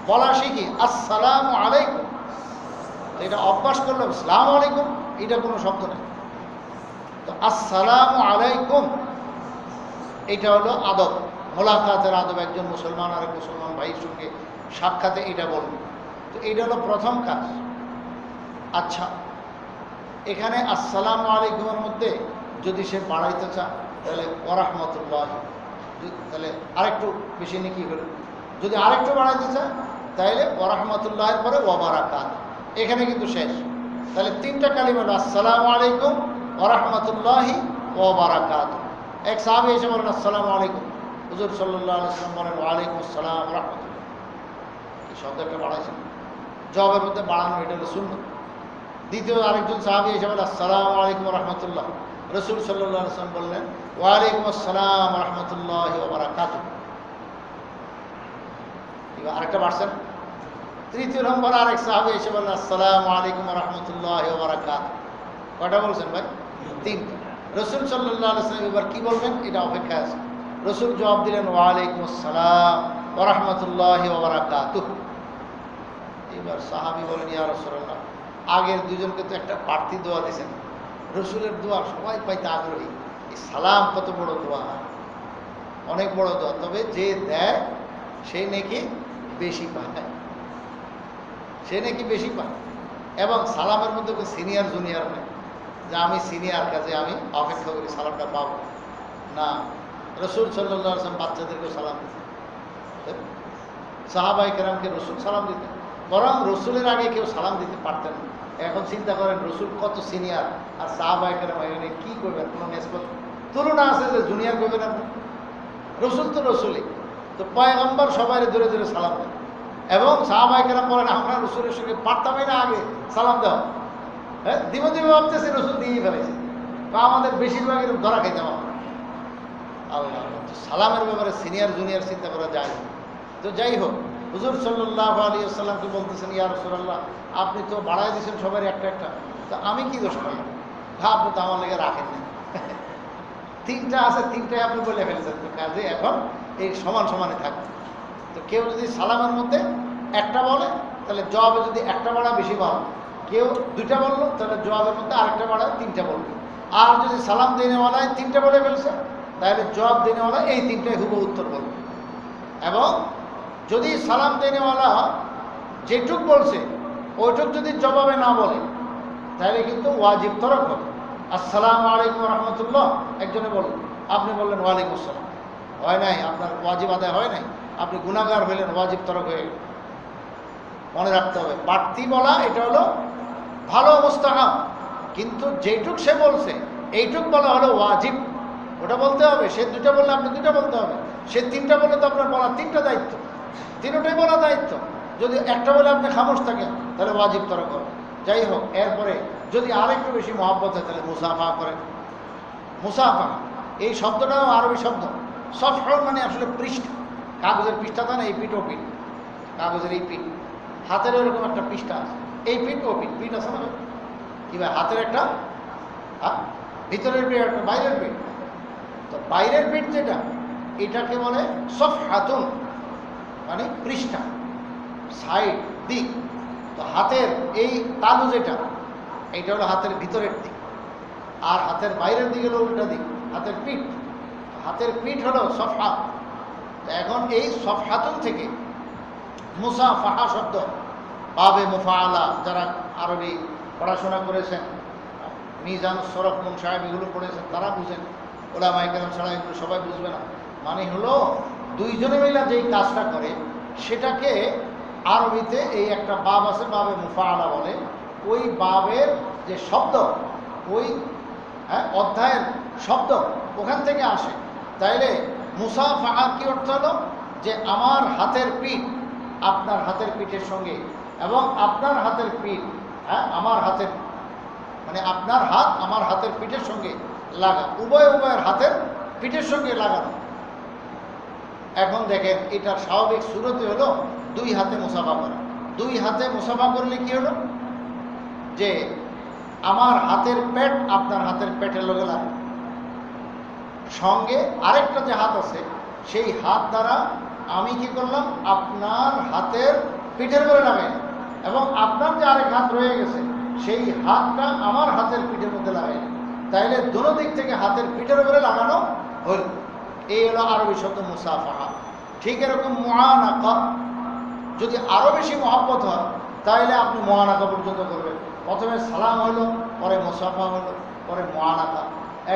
বলা শিখি আসসালামু আলাইকুম। এটা অভ্যাস করলাম, আসসালামু আলাইকুম, এটা কোনো শব্দ নেই। তো আসসালামু আলাইকুম এটা হলো আদব, মোলাকাতের আদব। একজন মুসলমান আর এক মুসলমান ভাইয়ের সঙ্গে সাক্ষাতে এটা বলবে, তো এটা হলো প্রথম কাজ। আচ্ছা, এখানে আসসালামু আলাইকুমের মধ্যে যদি সে বাড়াইতে চায়, তাহলে ওয়ারাহমাতুল্লাহ, তাহলে আরেকটু বেশি নেকি হলো। যদি আরেকটু বাড়াইতে চায়, তাহলে ওয়ারাহমাতুল্লাহের পরে ওয়াবারাকাত, এখানে কিন্তু শেষ। তাহলে তিনটা কালিমা হলো আসসালামু আলাইকুম, ওয়ারাহমাতুল্লাহি ওয়াবারাকাত। এক সাহাবী এসে বলেন আসসালামু আলাইকুম, হুজুর সাল্লাল্লাহু আলাইহি ওয়াসাল্লাম বলেন ওয়ালাইকুম আসসালাম ওয়া রাহমাতুল্লাহ। এই শব্দটা বাড়াইছেন, জবাবের মধ্যে বাড়ানো, এটা হলো সুন্নাত। দ্বিতীয় আরেকজন সাহাবী এসে বলেন আসসালামু আলাইকুম ওয়া রাহমাতুল্লাহ, রাসূল সাল্লাল্লাহু আলাইহি ওয়াসাল্লাম বললেন ওয়ালাইকুম আসসালাম ওয়া রাহমাতুল্লাহি ওয়া বারাকাতুহু। এবার আরেকটা বাড়ছেন, তৃতীয় নম্বর আরেক সাহাবী এসে বললেন, আসসালামু আলাইকুম ওয়া রাহমাতুল্লাহি ওয়া বারাকাতুহু। কয়টা বলছেন ভাই? তিনটা। রাসূল সাল্লাল্লাহু আলাইহি ওয়াসাল্লাম এবার কি বলবেন এটা অপেক্ষায় আছে। রাসূল জবাব দিলেন, ওয়া আলাইকুম আসসালাম ওয়া রাহমাতুল্লাহি ওয়া বারাকাতুহু। এবার সাহাবী বলেন, ইয়া রাসূলুল্লাহ, আগের দুজনকে তো একটা প্রার্থী দোয়া দিয়েছেন, রসুলের দোয়া সবাই পাইতে আগ্রহী, এই সালাম কত বড় দোয়া, অনেক বড় দোয়া, তবে যে দেয় সে নাকি বেশি পায়, সে নাকি বেশি পায়। এবং সালামের মধ্যে সিনিয়র জুনিয়র নেই যে আমি সিনিয়র কাজে আমি অপেক্ষা করি সালামটা পাবো না। রসুল সাল্লাল্লাহু আলাইহি ওয়াসাল্লাম বাচ্চাদেরকেও সালাম দিতেন, সাহাবায়ে কেরামকে রসুল সালাম দিতেন, বরং রসুলের আগে কেউ সালাম দিতে পারতেন না। এখন চিন্তা করেন রসুল কত সিনিয়র আর সাহাবায়ে কেরাম এখানে কি করবেন, কোনো নিসবত তুলনা আছে যে জুনিয়র করবেন আপনি? রসুল তো রসুলই তো, পয়গম্বর সবাই দূরে দূরে সালাম দেন। এবং সাহাবায়ে কেরাম বলেন, আমরা রসুলের সঙ্গে পারতামই না আগে সালাম দেওয়া, হ্যাঁ দিবে দিবে ভাবতেছি রসুল দিয়েই ফেলেছে, বা আমাদের বেশিরভাগ এরকম ধরা খাইতাম আমরা। আল্লাহ, সালামের ব্যাপারে সিনিয়র জুনিয়র চিন্তা করা যায়। তো যাই হোক, হুজুর সাল্লাল্লাহু আলাইহি ওয়াসাল্লামকে বলতেছেন, ইয়া রাসূলুল্লাহ, আপনি তো বাড়াই দিয়েছেন সবার একটা একটা, তো আমি কি দোষ করলাম? আপনি তো আমার লেগে রাখেন না, তিনটা আছে তিনটাই আপনি বলে ফেলেছেন, তো কাজে এখন এই সমান সমানে থাকবে। তো কেউ যদি সালামের মধ্যে একটা বলে তাহলে জবাবে যদি একটা বাড়া বেশি বলে, কেউ দুইটা বললো তাহলে জবাবের মধ্যে আরেকটা বাড়া তিনটা বলবে। আর যদি সালাম দিনেওয়ালায় তিনটা বলে ফেলছে তাহলে জবাব দিনেওয়ালা এই তিনটাই হুবহু উত্তর বলবে। এবং যদি সালাম দিনেওয়ালা যেটুক বলছে ওইটুক যদি জবাবে না বলে তাহলে কিন্তু ওয়াজিব তরক হবে। আসসালামু আলাইকুম রহমতুল্লাহ একজনে বললেন, আপনি বললেন ওয়ালাইকুম আসসালাম, হয় নাই, আপনার ওয়াজিব আদায় হয় নাই, আপনি গুনাহগার হইলেন, ওয়াজিব তরক হয়ে গেল। মনে রাখতে হবে, বাড়তি বলা এটা হলো ভালো অবস্থা, কিন্তু যেটুক সে বলছে এইটুক বলা হলো ওয়াজিব, ওটা বলতে হবে। সে দুটা বললে আপনি দুটা বলতে হবে, সে তিনটা বললে তো আপনার বলা তিনটা দায়িত্ব, তিনটাই বলা দায়িত্ব। যদি একটা বলে আপনি খামোশ থাকেন তাহলে ওয়াজিব তরক হবে। যাই হোক, এরপরে যদি আরেকটু বেশি মহব্বত হয় তাহলে মুসাফা করেন। মুসাফা এই শব্দটাও আরবি শব্দ। সফর মানে আসলে পৃষ্ঠা, কাগজের পৃষ্ঠা থাকে না, এই পিঠ ও পিঠ, কাগজের এই পিঠ, হাতের এরকম একটা পৃষ্ঠা আছে, এই পিঠ ও পিঠ, পিঠ আছে না কি ভাই, হাতের একটা ভিতরের পিঠ একটা বাইরের পিঠ। তো বাইরের পিঠ যেটা এটাকে বলে সফহাতুন, মানে পৃষ্ঠা, সাইড, দিক। তো হাতের এই তালু যেটা এইটা হলো হাতের ভিতরের দিক, আর হাতের বাইরের দিক হলো উল্টা দিক, হাতের পিঠ। হাতের পিঠ হলো সফহা। এখন এই সফহাতুন থেকে মুসাফাহা শব্দ, বাবে মুফাআলা, যারা আরবি পড়াশোনা করেছেন, মিজান সরফ মুন সাহেব এগুলো পড়েছেন তারা বুঝেন, ওলামায়ে কেরাম ছাড়া এগুলো সবাই বুঝবে না। মানে হলো দুইজনে মিলে যেই কাজটা করে সেটাকে আরবিতে এই একটা বাব আছে, বাবে মুফাআলা বলে। ওই বাবের যে শব্দ, ওই অধ্যায়ের শব্দ ওখান থেকে আসে। তাইলে মুসাফাহা কি অর্থ হলো, যে আমার হাতের পিঠ আপনার হাতের পিঠের সঙ্গে, এবং আপনার হাতের পিঠ আমার হাতের, মানে আপনার হাত আমার হাতের পিঠের সঙ্গে লাগা, উভয়ের হাতের পিঠের সঙ্গে লাগানো। এখন দেখেন এটার স্বাভাবিক সুরতে হলো দুই হাতে মুসাফা করা। দুই হাতে মুসাফা করলে কি হলো, যে আমার হাতের পেট আপনার হাতের পেটের লগে লাগে, সঙ্গে আরেকটা যে হাত আছে সেই হাত দ্বারা আমি কি করলাম, আপনার হাতের পিঠের উপরে লাগাই, এবং আপনার যে আরেক হাত রয়ে গেছে সেই হাতটা আমার হাতের পিঠের মধ্যে লাগাই। তাইলে দোনো দিক থেকে হাতের পিঠের উপরে লাগানো হল। এই হলো আরবি শব্দ মুসাফাহা। ঠিক এরকম মুআনাকা, যদি আরো বেশি মহব্বত হয় তাহলে আপনি মুআনাকা পর্যন্ত করবেন। প্রথমে সালাম হলো, পরে মুসাফা হলো, পরে মুআনাকা,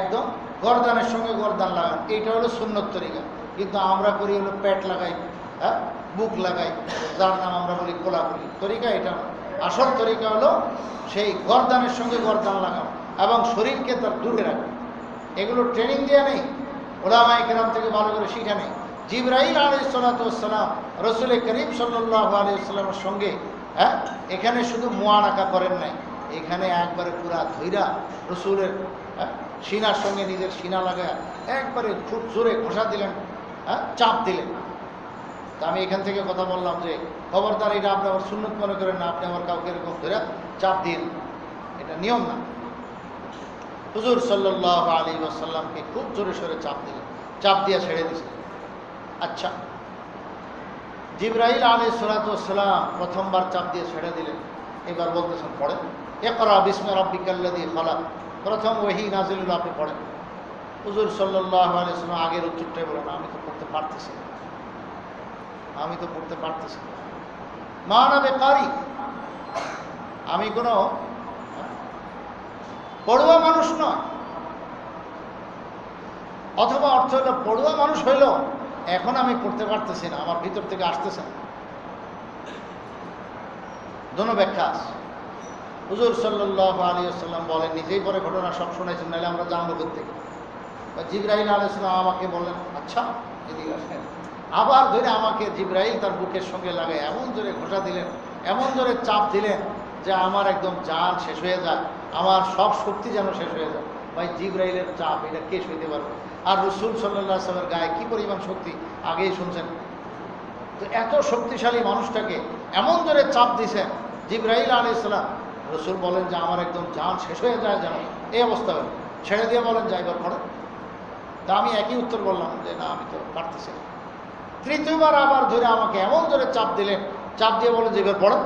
একদম গর্দানের সঙ্গে গর্দান লাগান। এইটা হলো সুন্নত তরিকা। কিন্তু আমরা করি হলো পেট লাগাই, বুক লাগাই, যার নাম আমরা বলি কোলাকুলি তরিকা। এটা আসল তরিকা হলো সেই গর্দানের সঙ্গে গর্দান লাগানো এবং শরীরকে তার দূরে রাখা। এগুলো ট্রেনিং দেওয়া নেই, ওলামায়ে কেরাম থেকে ভালো করে শিখা নেই। জিবরাইল আলাইহিস সালাতু ওয়াস সালাম রাসূল করিম সাল্লাল্লাহু আলাইহি ওয়াসাল্লামের সঙ্গে এখানে শুধু মুআনাকা করেন নাই, এখানে একবারে পুরা ধৈরা রসুলের সিনার সঙ্গে নিজের সিনা লাগায় একবারে খুব জোরে ঘষা দিলেন, চাপ দিলেন। তা আমি এখান থেকে কথা বললাম যে খবরদার, এটা আপনি আবার সুন্নত মনে করেন না, আপনি আমার কাউকে এরকম ধরে চাপ দিন, এটা নিয়ম না। হুজুর সাল্লাল্লাহু আলাইহি ওয়াসাল্লামকে খুব জোরে সোরে চাপ দিলেন, চাপ দিয়ে ছেড়ে দিয়েছেন। আচ্ছা, জিবরাইল আলাইহিস সালাতু ওয়াস সালাম প্রথমবার চাপ দিয়ে ছেড়ে দিলেন, এবার বলতেছেন পড়েন, ইকরা বিসমি রাব্বিকাল্লাযী খালাক, প্রথম ওহী নাযিল হলো, আপনি পড়েন। হুজুর সাল্লাল্লাহু আলাইহি ওয়াসাল্লাম আগের উত্তরটাই বলেন, আমি তো পড়তে পারতেছি না, আমি তো পড়তে পারতেছি না, মা না বেকারি, আমি কোনো পড়ুয়া মানুষ নয়। অথবা অর্থ হলো পড়ুয়া মানুষ হইল, এখন আমি পড়তে পারতেছি না, আমার ভিতর থেকে আসতেছে না। দোনো ব্যাখ্যা আছে। হুজুর সাল্লাল্লাহু আলাইহি ওয়াসাল্লাম বলেন, নিজেই পরে ঘটনা সব শুনেছেন, নাহলে আমরা জানবো কোত্থেকে। জিবরাইল আলাইহিস সালাম আমাকে বললেন, আচ্ছা এদিকে আসেন। আবার ধরে আমাকে জিবরাইল তার বুকের সঙ্গে লাগায় এমন জোরে ঘোষা দিলেন, এমন জোরে চাপ দিলেন যে আমার একদম জান শেষ হয়ে যায়, আমার সব শক্তি যেন শেষ হয়ে যায়। ভাই, জিবরাইলের চাপ এটা কে সইতে পারবে? আর রাসূল সাল্লাল্লাহু আলাইহি ওয়াসাল্লামের গায়ে কি পরিমাণ শক্তি আগেই শুনছেন। তো এত শক্তিশালী মানুষটাকে এমন জোরে চাপ দিয়েছেন জিবরাইল আলাইহিস সালাম, রাসূল বলেন যে আমার একদম জান শেষ হয়ে যায় যেন, এই অবস্থা হলো। ছেড়ে দিয়ে বলেন, যাইবার পড়ে। তা আমি একই উত্তর বললাম যে না, আমি তো পারতেছি না। তৃতীয়বার আবার ধরে আমাকে এমন জোরে চাপ দিলেন, চাপ দিয়ে বলেন যে এবার পড়েন।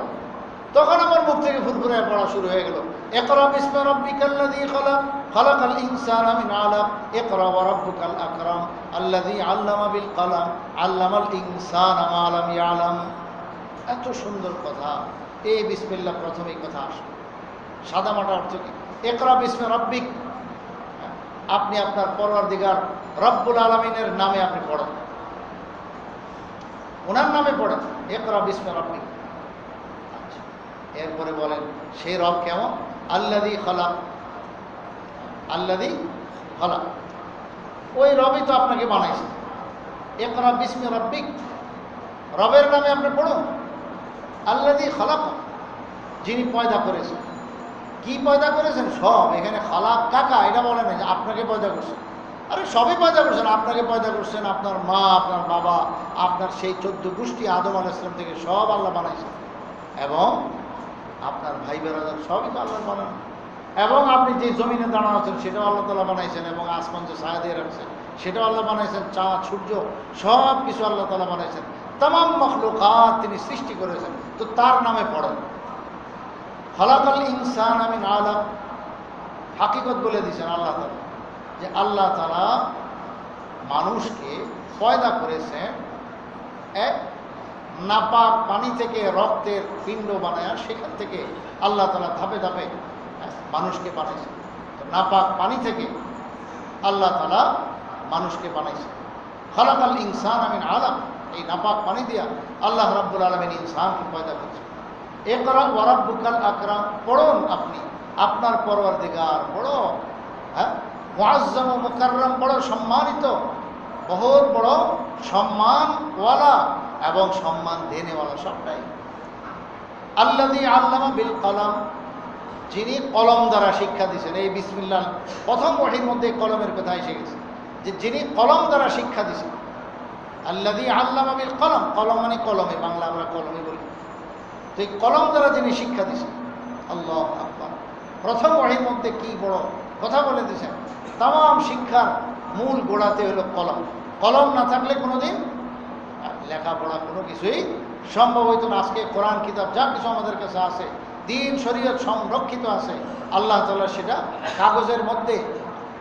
তখন আমার মুখ থেকে ফুরফুরে পড়া শুরু হয়ে গেল, ইকরা বিসমি রাব্বিকাল্লাযী খালাক, খালাকাল ইনসানা মিন আলাক, ইকরা ওয়া রাব্বুকাল আকরাম আল্লাযী আল্লামা বিল কলম আল্লামাল ইনসানা মা লাম ইয়ালাম। এত সুন্দর কথা, এই বিসমিল্লাহ প্রথমেই কথা আসে। সাদামাটা অর্থ কি? ইকরা বিসমি রাব্বিক, আপনি আপনার পরওয়ারদিগার রব্বুল আলামিনের নামে আপনি পড়েন, ওনার নামে পড়েন, ইকরা বিসমি রাব্বিক। আচ্ছা, এরপরে বলেন সেই রব কেমন? আল্লাযী খালাক, আল্লাযী খালাক, ওই রবই তো আপনাকে বানাইছে। ইকরা বিসমি রাব্বিক, রবের নামে আপনি পড়ুন। আল্লাযী খালাক, যিনি পয়দা করেছেন। কি পয়দা করেছেন? সব। এখানে খালাক কাকা এটা বলে না যে আপনাকে পয়দা করছেন, আরে সবই পয়দা করছেন। আপনাকে পয়দা করছেন, আপনার মা, আপনার বাবা, আপনার সেই 14 গোষ্ঠী আদম আলাইহিস সালাম থেকে সব আল্লাহ বানাইছেন। এবং আপনার ভাই বেরাদার সবই তো আল্লাহ বানানো। এবং আপনি যে জমিনে দাঁড়ানো আছেন সেটাও আল্লাহ তাআলা বানাইছেন, এবং আসমান যে ছায়া দিয়ে রাখছেন সেটাও আল্লাহ বানাইছেন, চাঁদ সূর্য সব কিছু আল্লাহ তাআলা বানাইছেন, তামাম মখলুকাত তিনি সৃষ্টি করেছেন। তো তার নামে পড়েন। খালাকাল ইনসানা মিন আলাক, হাকিকত বলে দিয়েছেন আল্লাহ তাআলা যে আল্লাহ তাআলা মানুষকে পয়দা করেছেন এক নাপাক পানি থেকে, রক্তের পিণ্ড বানায়, সেখান থেকে আল্লাহ তাআলা ধাপে ধাপে মানুষকে বানাইছেন। তো নাপাক পানি থেকে আল্লাহ তাআলা মানুষকে বানাইছেন। খালাকাল ইনসানা মিন আলাক, এই নাপাক পানি দিয়া আল্লাহ রাব্বুল আলামিন ইনসানকে পয়দা করেছেন। ইকরা ওয়া রাব্বুকাল আকরাম, পড়ুন আপনি, আপনার পরওয়ারদিগার বড় মুআজ্জাম ও মুকাররম, বড় সম্মানিত, বহুত বড় সম্মানওয়ালা এবং সম্মান দেনেওয়ালা, সবটাই। আল্লাযী আল্লামা বিল কলম, যিনি কলম দ্বারা শিক্ষা দিয়েছেন। এই বিসমিল্লাহ প্রথম ওহীর মধ্যে কলমের কথা এসে গেছে, যে যিনি কলম দ্বারা শিক্ষা দিয়েছেন। আল্লাযী আল্লামা বিল কলম, কলম মানে কলমে, বাংলা আমরা কলমে বলি। তো এই কলম দ্বারা যিনি শিক্ষা দিয়েছেন, আল্লাহু আকবার। প্রথম ওহীর মধ্যে কি বড় কথা বলে দিয়েছেন। তাম শিক্ষার মূল গোড়াতে হলো কলম। কলম না থাকলে কোনোদিন লেখাপড়া কোনো কিছুই সম্ভব হইতো না। আজকে কোরআন কিতাব যা কিছু আমাদের কাছে আছে, দ্বীন শরীয়ত সংরক্ষিত আছে, আল্লাহ তাআলা সেটা কাগজের মধ্যে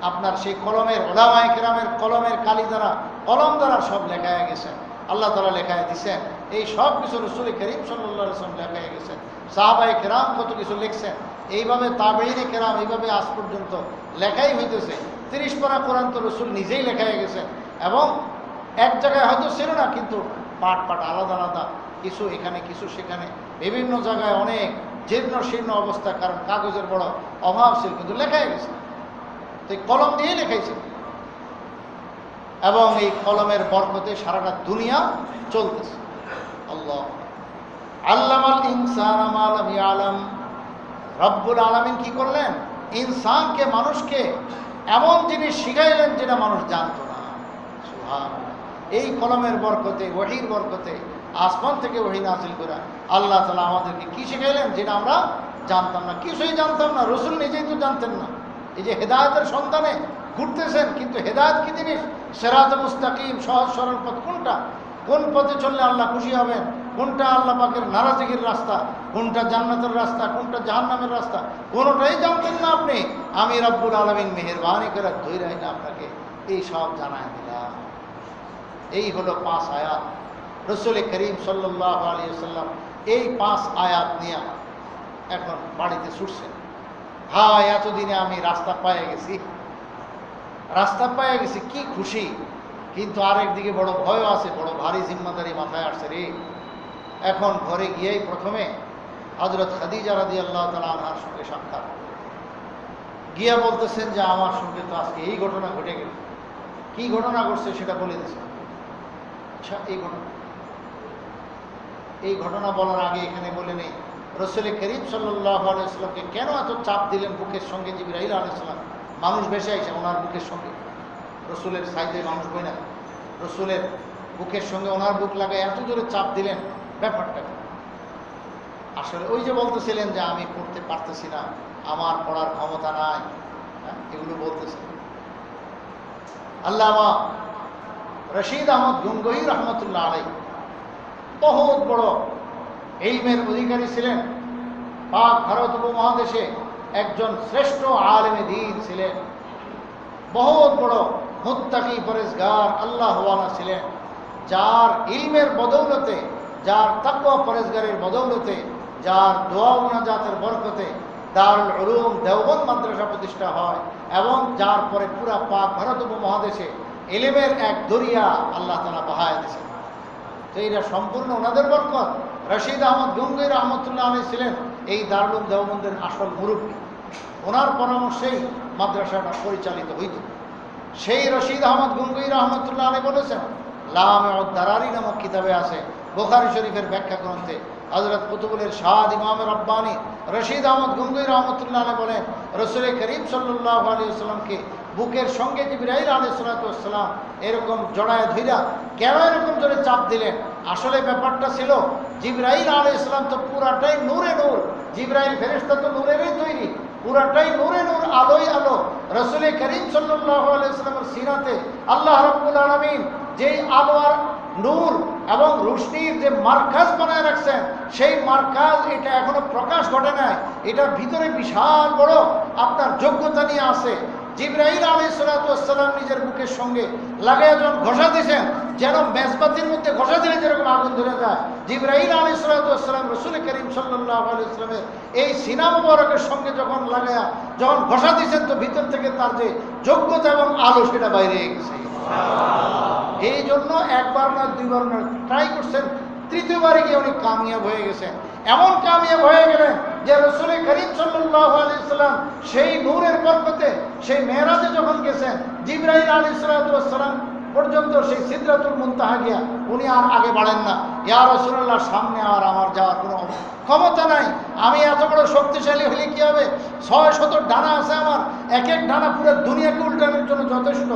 আপনার সেই কলমের, উলামায়ে কেরামের কলমের কালি দ্বারা, কলম দ্বারা সব লেখায় গেছে। আল্লাহ তাআলা লেখায় দিচ্ছেন। এই সব কিছু রাসূল করিম সাল্লাল্লাহু আলাইহি ওয়াসাল্লাম লেখায় গেছেন। সাহাবায়ে কেরাম কত কিছু লিখছেন, এইভাবে তাবেঈনে কেরাম, এইভাবে আজ পর্যন্ত লেখাই হইতেছে। 30 পারা কোরআন তো রাসূল নিজেই লেখায় গেছেন, এবং এক জায়গায় হয়তো ছিল না, কিন্তু পাট পাট আলাদা আলাদা, কিছু এখানে কিছু সেখানে, বিভিন্ন জায়গায় অনেক জীর্ণ শীর্ণ অবস্থা, কারণ কাগজের বড় অভাব ছিল, কিন্তু লেখায় গেছে। তো এই কলম দিয়ে লেখাইছে, এবং এই কলমের বরকতে সারাটা দুনিয়া চলতেছে। আল্লাহ আল্লামাল ইনসানা মা লাম ইয়ালাম, রব্বুল আলামিন কি করলেন? ইনসানকে, মানুষকে এমন জিনিস শিখাইলেন যেটা মানুষ জানতো না। সুবহানাল্লাহ। এই কলমের বরকতে, ওহীর বরকতে আসমান থেকে ওহী নাযিল করে আল্লাহ তাআলা আমাদেরকে কি শিখাইলেন যেটা আমরা জানতাম না, কিছুই জানতাম না, রসুল নিজেই তো জানতেন না। এই যে হেদায়েতের সন্ধানে ঘুরতেছেন, কিন্তু হেদায়েত কি জিনিস? সিরাত মুস্তাকিম, সহজ সরল পথ কোনটা? কোন পথে চললে আল্লাহ খুশি হবেন? কোনটা আল্লাহ পাকের নারাজগির রাস্তা? কোনটা জান্নাতের রাস্তা? কোনটা জাহান্নামের রাস্তা? কোনটাই জানতেন না আপনি। আমি রব্বুল আলামিন মেহেরবানি করে ধৈর্য না আপনাকে এই সব জানায় দিলাম। এই হলো 5 আয়াত। রসুল করিম সাল্লাল্লাহু আলাইহি ওয়াসাল্লাম এই 5 আয়াত নিয়ে এখন বাড়িতে ছুটছেন। ভাই, এতদিনে আমি রাস্তা পেয়ে গেছি, কি খুশি, কিন্তু আরেকদিকে বড় ভয় আছে, বড় ভারী জিম্মাদারি মাথায় আসছে রে। এখন ঘরে গিয়েই প্রথমে হযরত খাদিজা রাদিয়াল্লাহু তাআলা আনহার সঙ্গে সাক্ষাৎ। গিয়া বলতেছেন যে আমার সঙ্গে তো আজকে এই ঘটনা ঘটে গেল। কি ঘটনা ঘটছে সেটা বলে দিয়েছেন। আচ্ছা, এই ঘটনা বলার আগে এখানে বলে নেই রসুল করিম সাল্লাল্লাহু আলাইহি ওয়াসাল্লামকে কেন এত চাপ দিলেন বুকের সঙ্গে জিবরাইল আলাইহিস সালাম মানুষ বেশে আইসে ওনার বুকের সঙ্গে। রসুলের সাইডে মানুষ বই না, রসুলের বুকের সঙ্গে ওনার বুক লাগায় এত জোরে চাপ দিলেন, ব্যাপারটা আসলে ওই যে বলতেছিলেন যে আমি পড়তে পারতেছি না, আমার পড়ার ক্ষমতা নাই, এগুলো বলতেছিলেন। আল্লামা রশিদ আহমদ গঙ্গোহী রহমতুল্লাহ আলাইহি বহুত বড় ইলমের অধিকারী ছিলেন। পাক ভারত উপমহাদেশে একজন শ্রেষ্ঠ আলেমে দ্বীন ছিলেন। বহুত বড় মুত্তাকি পরেজগার আল্লাহওয়ালা ছিলেন, যার ইলমের বদৌলতে, যার তাকওয়া পরেজগারের বদৌলতে, যার দোয়া মুনাজাতের বরকতে দারুল উলুম দেওবন্দ মাদ্রাসা প্রতিষ্ঠা হয় এবং যার পরে পুরা পাক ভারত উপমহাদেশে ইলমের এক দরিয়া আল্লাহ তাআলা বহায় দিয়েছেন। তো এইটা সম্পূর্ণ ওনাদের বরকত। রশিদ আহমদ গঙ্গোহী রহমতুল্লাহ আলাইহি ছিলেন এই দারুল উলুম দেওবন্দের আসল মুরব্বী। ওনার পরামর্শেই মাদ্রাসাটা পরিচালিত হইত। সেই রশিদ আহমদ গঙ্গোহী রহমতুল্লাহ আলাইহি বলেছেন, লামেউদ দারারি নামক কিতাবে আছে, বুখারী শরীফের ব্যাখ্যা গ্রন্থে হযরত কুতুবুল শাহ ইমাম রব্বানী রশিদ আহমদ গঙ্গোহী রহমতুল্লাহ আলাইহি বলেন, রসুল করিম সাল্লাল্লাহু আলাইহি ওয়াসাল্লামকে বুকের সঙ্গে জিবরাইল আলাইহিস সালাম এরকম জড়ায় ধইরা কেন এরকম জোরে চাপ দিলেন? আসলে ব্যাপারটা ছিল জিবরাইল আলাইহিস সালাম তো পুরাটাই নূরে নূর, জিবরাইল ফেরেশতা তো নূরেরই তৈরি, পুরাটাই নূরে নূর, আলোই আলো। রসুল করিম সাল্লাল্লাহু আলাইহি ওয়াসাল্লামের সিরাতে আল্লাহ রাব্বুল আলামিন যেই আলো আর নূর এবং রোশনির যে মার্কাজ বানায় রাখছেন, সেই মার্কাজ এটা এখনো প্রকাশ ঘটে নাই, এটার ভিতরে বিশাল বড় আপনার যোগ্যতা নিয়ে আছে। জিবরাইল আলাইহিস সালাম নিজের বুকের সঙ্গে লাগায় যখন ঘষা দিয়েছেন, যেন মেজবাতির মধ্যে ঘষা দিলে যেরকম আগুন ধরে যায়, জিবরাইল আলাইহিস সালাম রসুল করিম সাল্লাল্লাহু আলাইহি ওয়াসাল্লামের এই সিনা মুবারকের সঙ্গে যখন লাগায়া যখন ঘষা দিয়েছেন, তো ভিতর থেকে তার যে যোগ্যতা এবং আলো সেটা বাইরে গেছে। এই জন্য একবার না দুইবার না ট্রাই করছেন, তৃতীয়বারে গিয়ে উনি কামিয়াব হয়ে গেছেন। এমন কামিয়াব হয়ে গেলেন যে রসুল করিম সাল্লাল্লাহু আলাইহি সাল্লাম সেই নূরের বরকতে সেই মেরাজে যখন গেছেন, জিবরাইল আলাইহিস সালাম পর্যন্ত সেই সিদরাতুল মুনতাহা গিয়া উনি আর আগে বাড়েন না। ইয়া রাসূলুল্লাহ, সামনে আর আমার যাওয়ার কোনো ক্ষমতা নাই, আমি এত বড় শক্তিশালী হলে কি হবে? 600 ডানা আছে আমার, এক এক ডানা পুরো দুনিয়াকে উল্টানোর জন্য যথেষ্ট,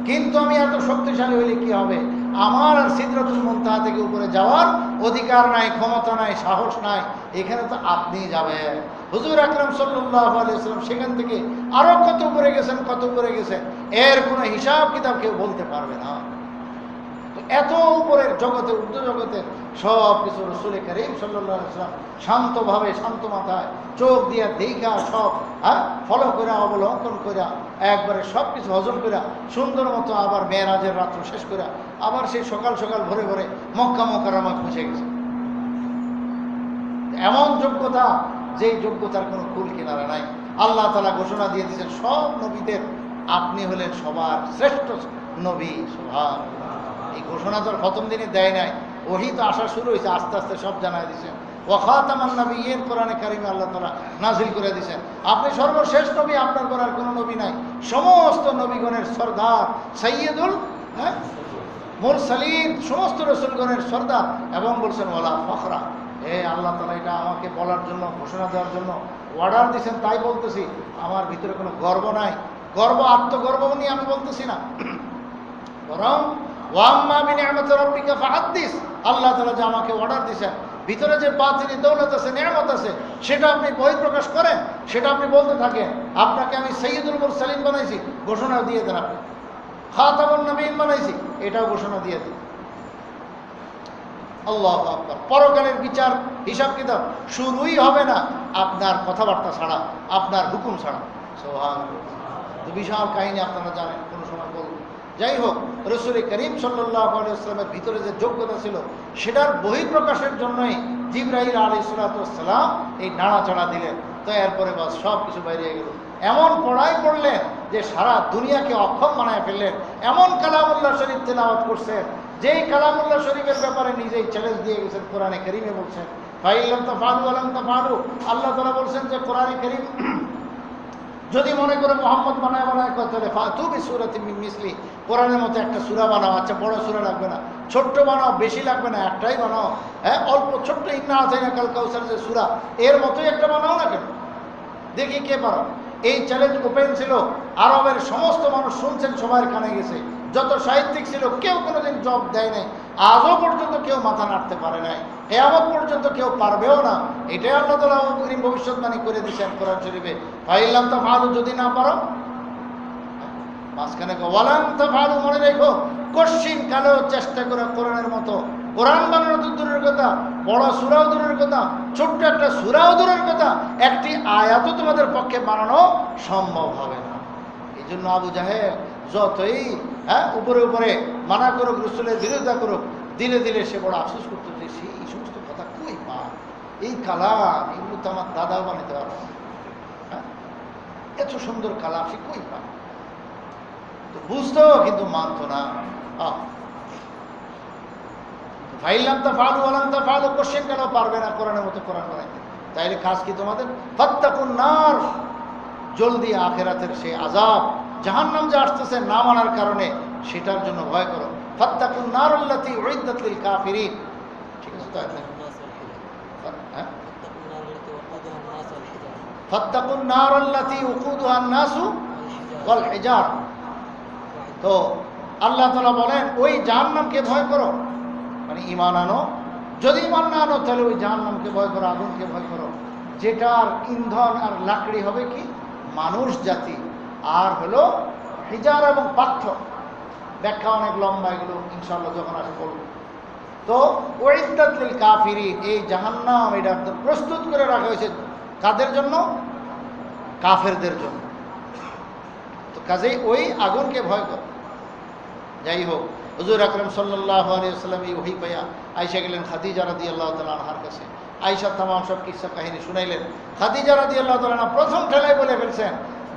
কিন্তু আমি এত শক্তিশালী হলে কি হবে? আমার আর সিদরাতুল মুনতাহা থেকে উপরে যাওয়ার অধিকার নাই, ক্ষমতা নাই, সাহস নাই, এখানে তো আপনি যাবেন। হুজুর আকরাম সাল্লাল্লাহু আলাইহি ওয়াসাল্লাম সেখান থেকে আরো কত উপরে গেছেন, এর কোনো হিসাব কিতাব কেউ বলতে পারবে না। এত উপরের জগতে, উর্দু জগতে সব কিছু রসুল করিম সাল্লাল্লাহু আলাইহি ওয়াসাল্লাম শান্তভাবে, শান্ত মাথায় চোখ দিয়া দেখা সব ফলো করে, অবলম্বন করে, একবারে সব কিছু হজম করে সুন্দর মতো আবার মেরাজের রাত্র শেষ করে আবার সেই সকাল সকাল ভোরে ভোরে মক্কা মুকাররমায় পৌঁছে গেছে। এমন যোগ্যতা, যেই যোগ্যতার কোনো কুল কিনারা নাই। আল্লাহ তাআলা ঘোষণা দিয়ে দিয়েছেন সব নবীদের, আপনি হলেন সবার শ্রেষ্ঠ নবী। সুবহানাল্লাহ। এই ঘোষণা তো প্রথম দিনে দেয় নাই, ওহী তো আসা শুরু হয়েছে, আস্তে আস্তে সব জানাই দিয়েছেন। ওয়া খাতামান নাবিয়্যিন, কোরআনে কারিমে আল্লাহ তাআলা নাজিল করে দিয়েছেন, আপনি সর্বশেষ নবী, আপনার করার কোনো নবী নাই। সমস্ত নবীগণের সরদার, সাইয়্যিদুল মুরসালিন, সমস্ত রাসূলগণের সরদার। এবং বলছেন ওয়ালা ফখরা, আল্লাহ তাআলা এটা আমাকে বলার জন্য, ঘোষণা দেওয়ার জন্য অর্ডার দিয়েছেন, তাই বলতেছি। আমার ভিতরে কোনো গর্ব নাই, আত্মগর্ব নিয়ে আমি বলতেছি না, বরং ওয়াম্মা বিনিআমাতি রাব্বিকা ফাহাদ্দিস, আল্লাহ তাআলা যে আমাকে অর্ডার দিয়েছেন, ভিতরে যে বাতিনি দৌলত আছে, নিয়ামত আছে, সেটা আপনি বহিঃপ্রকাশ করেন, সেটা আপনি বলতে থাকেন। আপনাকে আমি সৈয়দুল মুরসালিন বানাইছি, ঘোষণা দিয়ে দেন। আপনি খাতামুন নবীয়িন বানাইছি, এটাও ঘোষণা দিয়ে দিন। আল্লাহু আকবার। পরকালের বিচার হিসাব কিতাব শুরুই হবে না আপনার কথাবার্তা ছাড়া, আপনার হুকুম ছাড়া। সুবহানাল্লাহ। তো বিশাল কাহিনী আপনারা জানেন, কোনো সময় বলব। যাই হোক, রাসূল করিম সাল্লাল্লাহু আলাইহি ওয়াসাল্লামের ভিতরে যে যোগ্যতা ছিল, সেটার বহিঃপ্রকাশের জন্যই জিবরাইল আলাইহিস সালাম এই নাড়াচাড়া দিলেন। তো এরপরে বাস সব কিছু বাইরে গেল। এমন পড়াই পড়লেন যে সারা দুনিয়াকে অক্ষম বানায় ফেললেন। এমন কালামুল্লাহ শরীফ তেলাওয়াত করছেন, যেই কালামুল্লাহ শরীফের ব্যাপারে নিজেই চ্যালেঞ্জ দিয়ে গেছেন। কোরআনে কারীমে বলছেন ফাইলাম তাফআলু ওয়া লাম তাফআলু, আল্লাহ তাআলা বলছেন যে কোরআনে কারীম যদি মনে করে মোহাম্মদ বানায় তাহলে ফাতু বিসূরাতিন মিন মিসলি, কোরআনের মতো একটা সূরা বানাও। আচ্ছা, বড় সূরা লাগবে না, ছোট্ট বানাও, বেশি লাগবে না, একটাই বানাও। হ্যাঁ, অল্প ছোট্ট ইন্না আতাইনাকাল কাউসার যে সূরা, এর মতোই একটা বানাও না কেন, দেখি কে পারো। এই চ্যালেঞ্জ ওপেন ছিল। আরবের সমস্ত মানুষ শুনছেন, সবার কানে গেছে। যত সাহিত্যিক ছিল কেউ কোনোদিন জব দেয় নাই, আজও পর্যন্ত কেউ মাথা নাড়তে পারে নাই, কিয়ামত পর্যন্ত কেউ পারবেও না। এটাই আল্লাহ তাআলা অগ্রিম ভবিষ্যৎবাণী করে দিয়েছেন কোরআন শরীফে। ফাইলাম তাফআলু, যদি না পারো। মাঝখানে ওয়ালাম তাফআলু, মনে রেখো কশিন কালেও চেষ্টা করে কোরআনের মতো কোরআন বানানো তো দূরের কথা, বড় সূরাও দূরের কথা, ছোট্ট একটা সূরাও দূরের কথা, একটি আয়াতও তোমাদের পক্ষে বানানো সম্ভব হবে না। এই জন্য আবু জাহেল যতই উপরে উপরে মানা করুক, রাসূলের বিরোধিতা করুক, দিলে দিলে সে বড় আফসোস করতো যে সে এই সমস্ত কথা কই পায়, এই কালাম এগুলো তো আমার দাদাও বানাতে পারবে না, এত সুন্দর কালাম সে কই পায়। তো বুঝতো কিন্তু মানতো না। ফাইলাম তাফআলু ওয়া লাম তাফআলু, কোশ্চেন কেন পারবে না কোরআনের মতো কোরআন বানাইতে? তাইলে কাজ কি তোমাদের? ফাত্তাকুন নার, জলদি আখিরাতের সেই আযাব, জাহান্নাম যে আসতেছে না মানার কারণে, সেটার জন্য ভয় করো। ফাত্তাকুন নার আল্লাতী উইদ্দাত লিল কাফিরিন। ঠিক আছে তো? ফাত্তাকুন নার আল্লাতী উকুদুহা আন-নাসু ওয়াল হিজার। তো আল্লাহ তাআলা বলেন ওই জাহান্নামকে ভয় করো, মানে ঈমান আনো। যদি ঈমান না আনো তাহলে ওই জাহান্নামকে ভয় করো, আগুনকে ভয় করো, যেটার ইন্ধন আর লাকড়ি হবে কি? মানুষ জাতি, আর হলো হিজার এবং পাথর। ব্যাখ্যা অনেক লম্বা, এগুলো ইনশাআল্লাহ যখন আসে বলব। তো উইদ্দাত লিল কাফিরিন, এই জাহান্নাম এটা প্রস্তুত করে রাখা হয়েছে কাদের জন্য? কাফেরদের জন্য। তো কাজেই ওই আগুনকে ভয় করো। যাই হোক, হুজুর আকরাম সাল্লাল্লাহু আলাইহি ওয়াসাল্লাম এই ওহী পাইয়া আয়েশা গেলেন খাদিজা রাদিয়াল্লাহু তাআলা আনহার কাছে। আয়েশা তামাম সব কিসসা কাহিনী শুনাইলেন। খাদিজা রাদিয়াল্লাহু তাআলা আনহা প্রথম ঠেলায় বলে ফেলছেন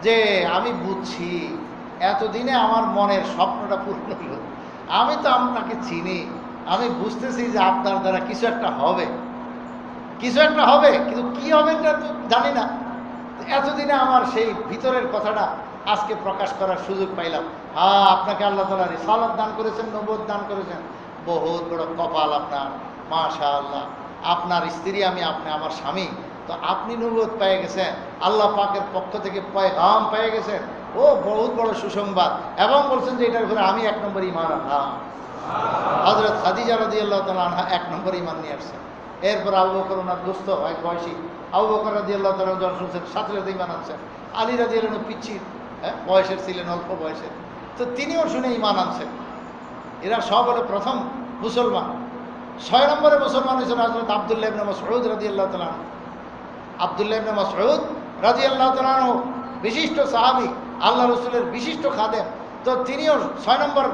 যে আমি বুঝছি, এতদিনে আমার মনের স্বপ্নটা পূর্ণ হলো। আমি তো আপনাকে চিনি, আমি বুঝতেছি যে আপনার দ্বারা কিছু একটা হবে, কিছু একটা হবে, কিন্তু কি হবে এটা তো জানি না। এতদিনে আমার সেই ভিতরের কথাটা আজকে প্রকাশ করার সুযোগ পাইলাম। হ্যাঁ, আপনাকে আল্লাহ তাআলা রিসালাত দান করেছেন, নবুয়ত দান করেছেন, বহুত বড় কপাল আপনার, মাশাআল্লাহ। আপনার স্ত্রী আমি, আপনি আমার স্বামী, তো আপনি নবুয়ত পেয়ে গেছেন, আল্লাহ পাকের পক্ষ থেকে পয়গাম পেয়ে গেছেন, ও বহুত বড় সুসংবাদ। এবং বলছেন যে এটার উপরে আমি 1 নম্বর ঈমান আনলাম। হযরত খাদিজা রাদিয়াল্লাহু তাআলা আনহা 1 নম্বর ঈমান নিয়ে আসছেন। এরপর আবু বকর ওনার দোস্ত, এক বয়সী আবু বকর রাদিয়াল্লাহু তাআলা যখন শুনছেন, সাথে সাথে ঈমান আনছেন। আলী রাদিয়াল্লাহু আনহু পিচ্ছি বয়সের ছিলেন, অল্প বয়সের, তো তিনিও শুনে ঈমান আনছেন। এরা সব হলো প্রথম মুসলমান। 6 নম্বরে মুসলমান হয়েছেন হযরত আব্দুল্লাহ ইবনে মাসউদ রাদিয়াল্লাহু তাআলা আনহু। আব্দুল্লাহ ইবনে মাসউদ রাদিয়াল্লাহু তাআলা আনহু বিশিষ্ট সাহাবী, আল্লাহ রাসূলের বিশিষ্ট খাদেম। তো তিনিও 6 নম্বর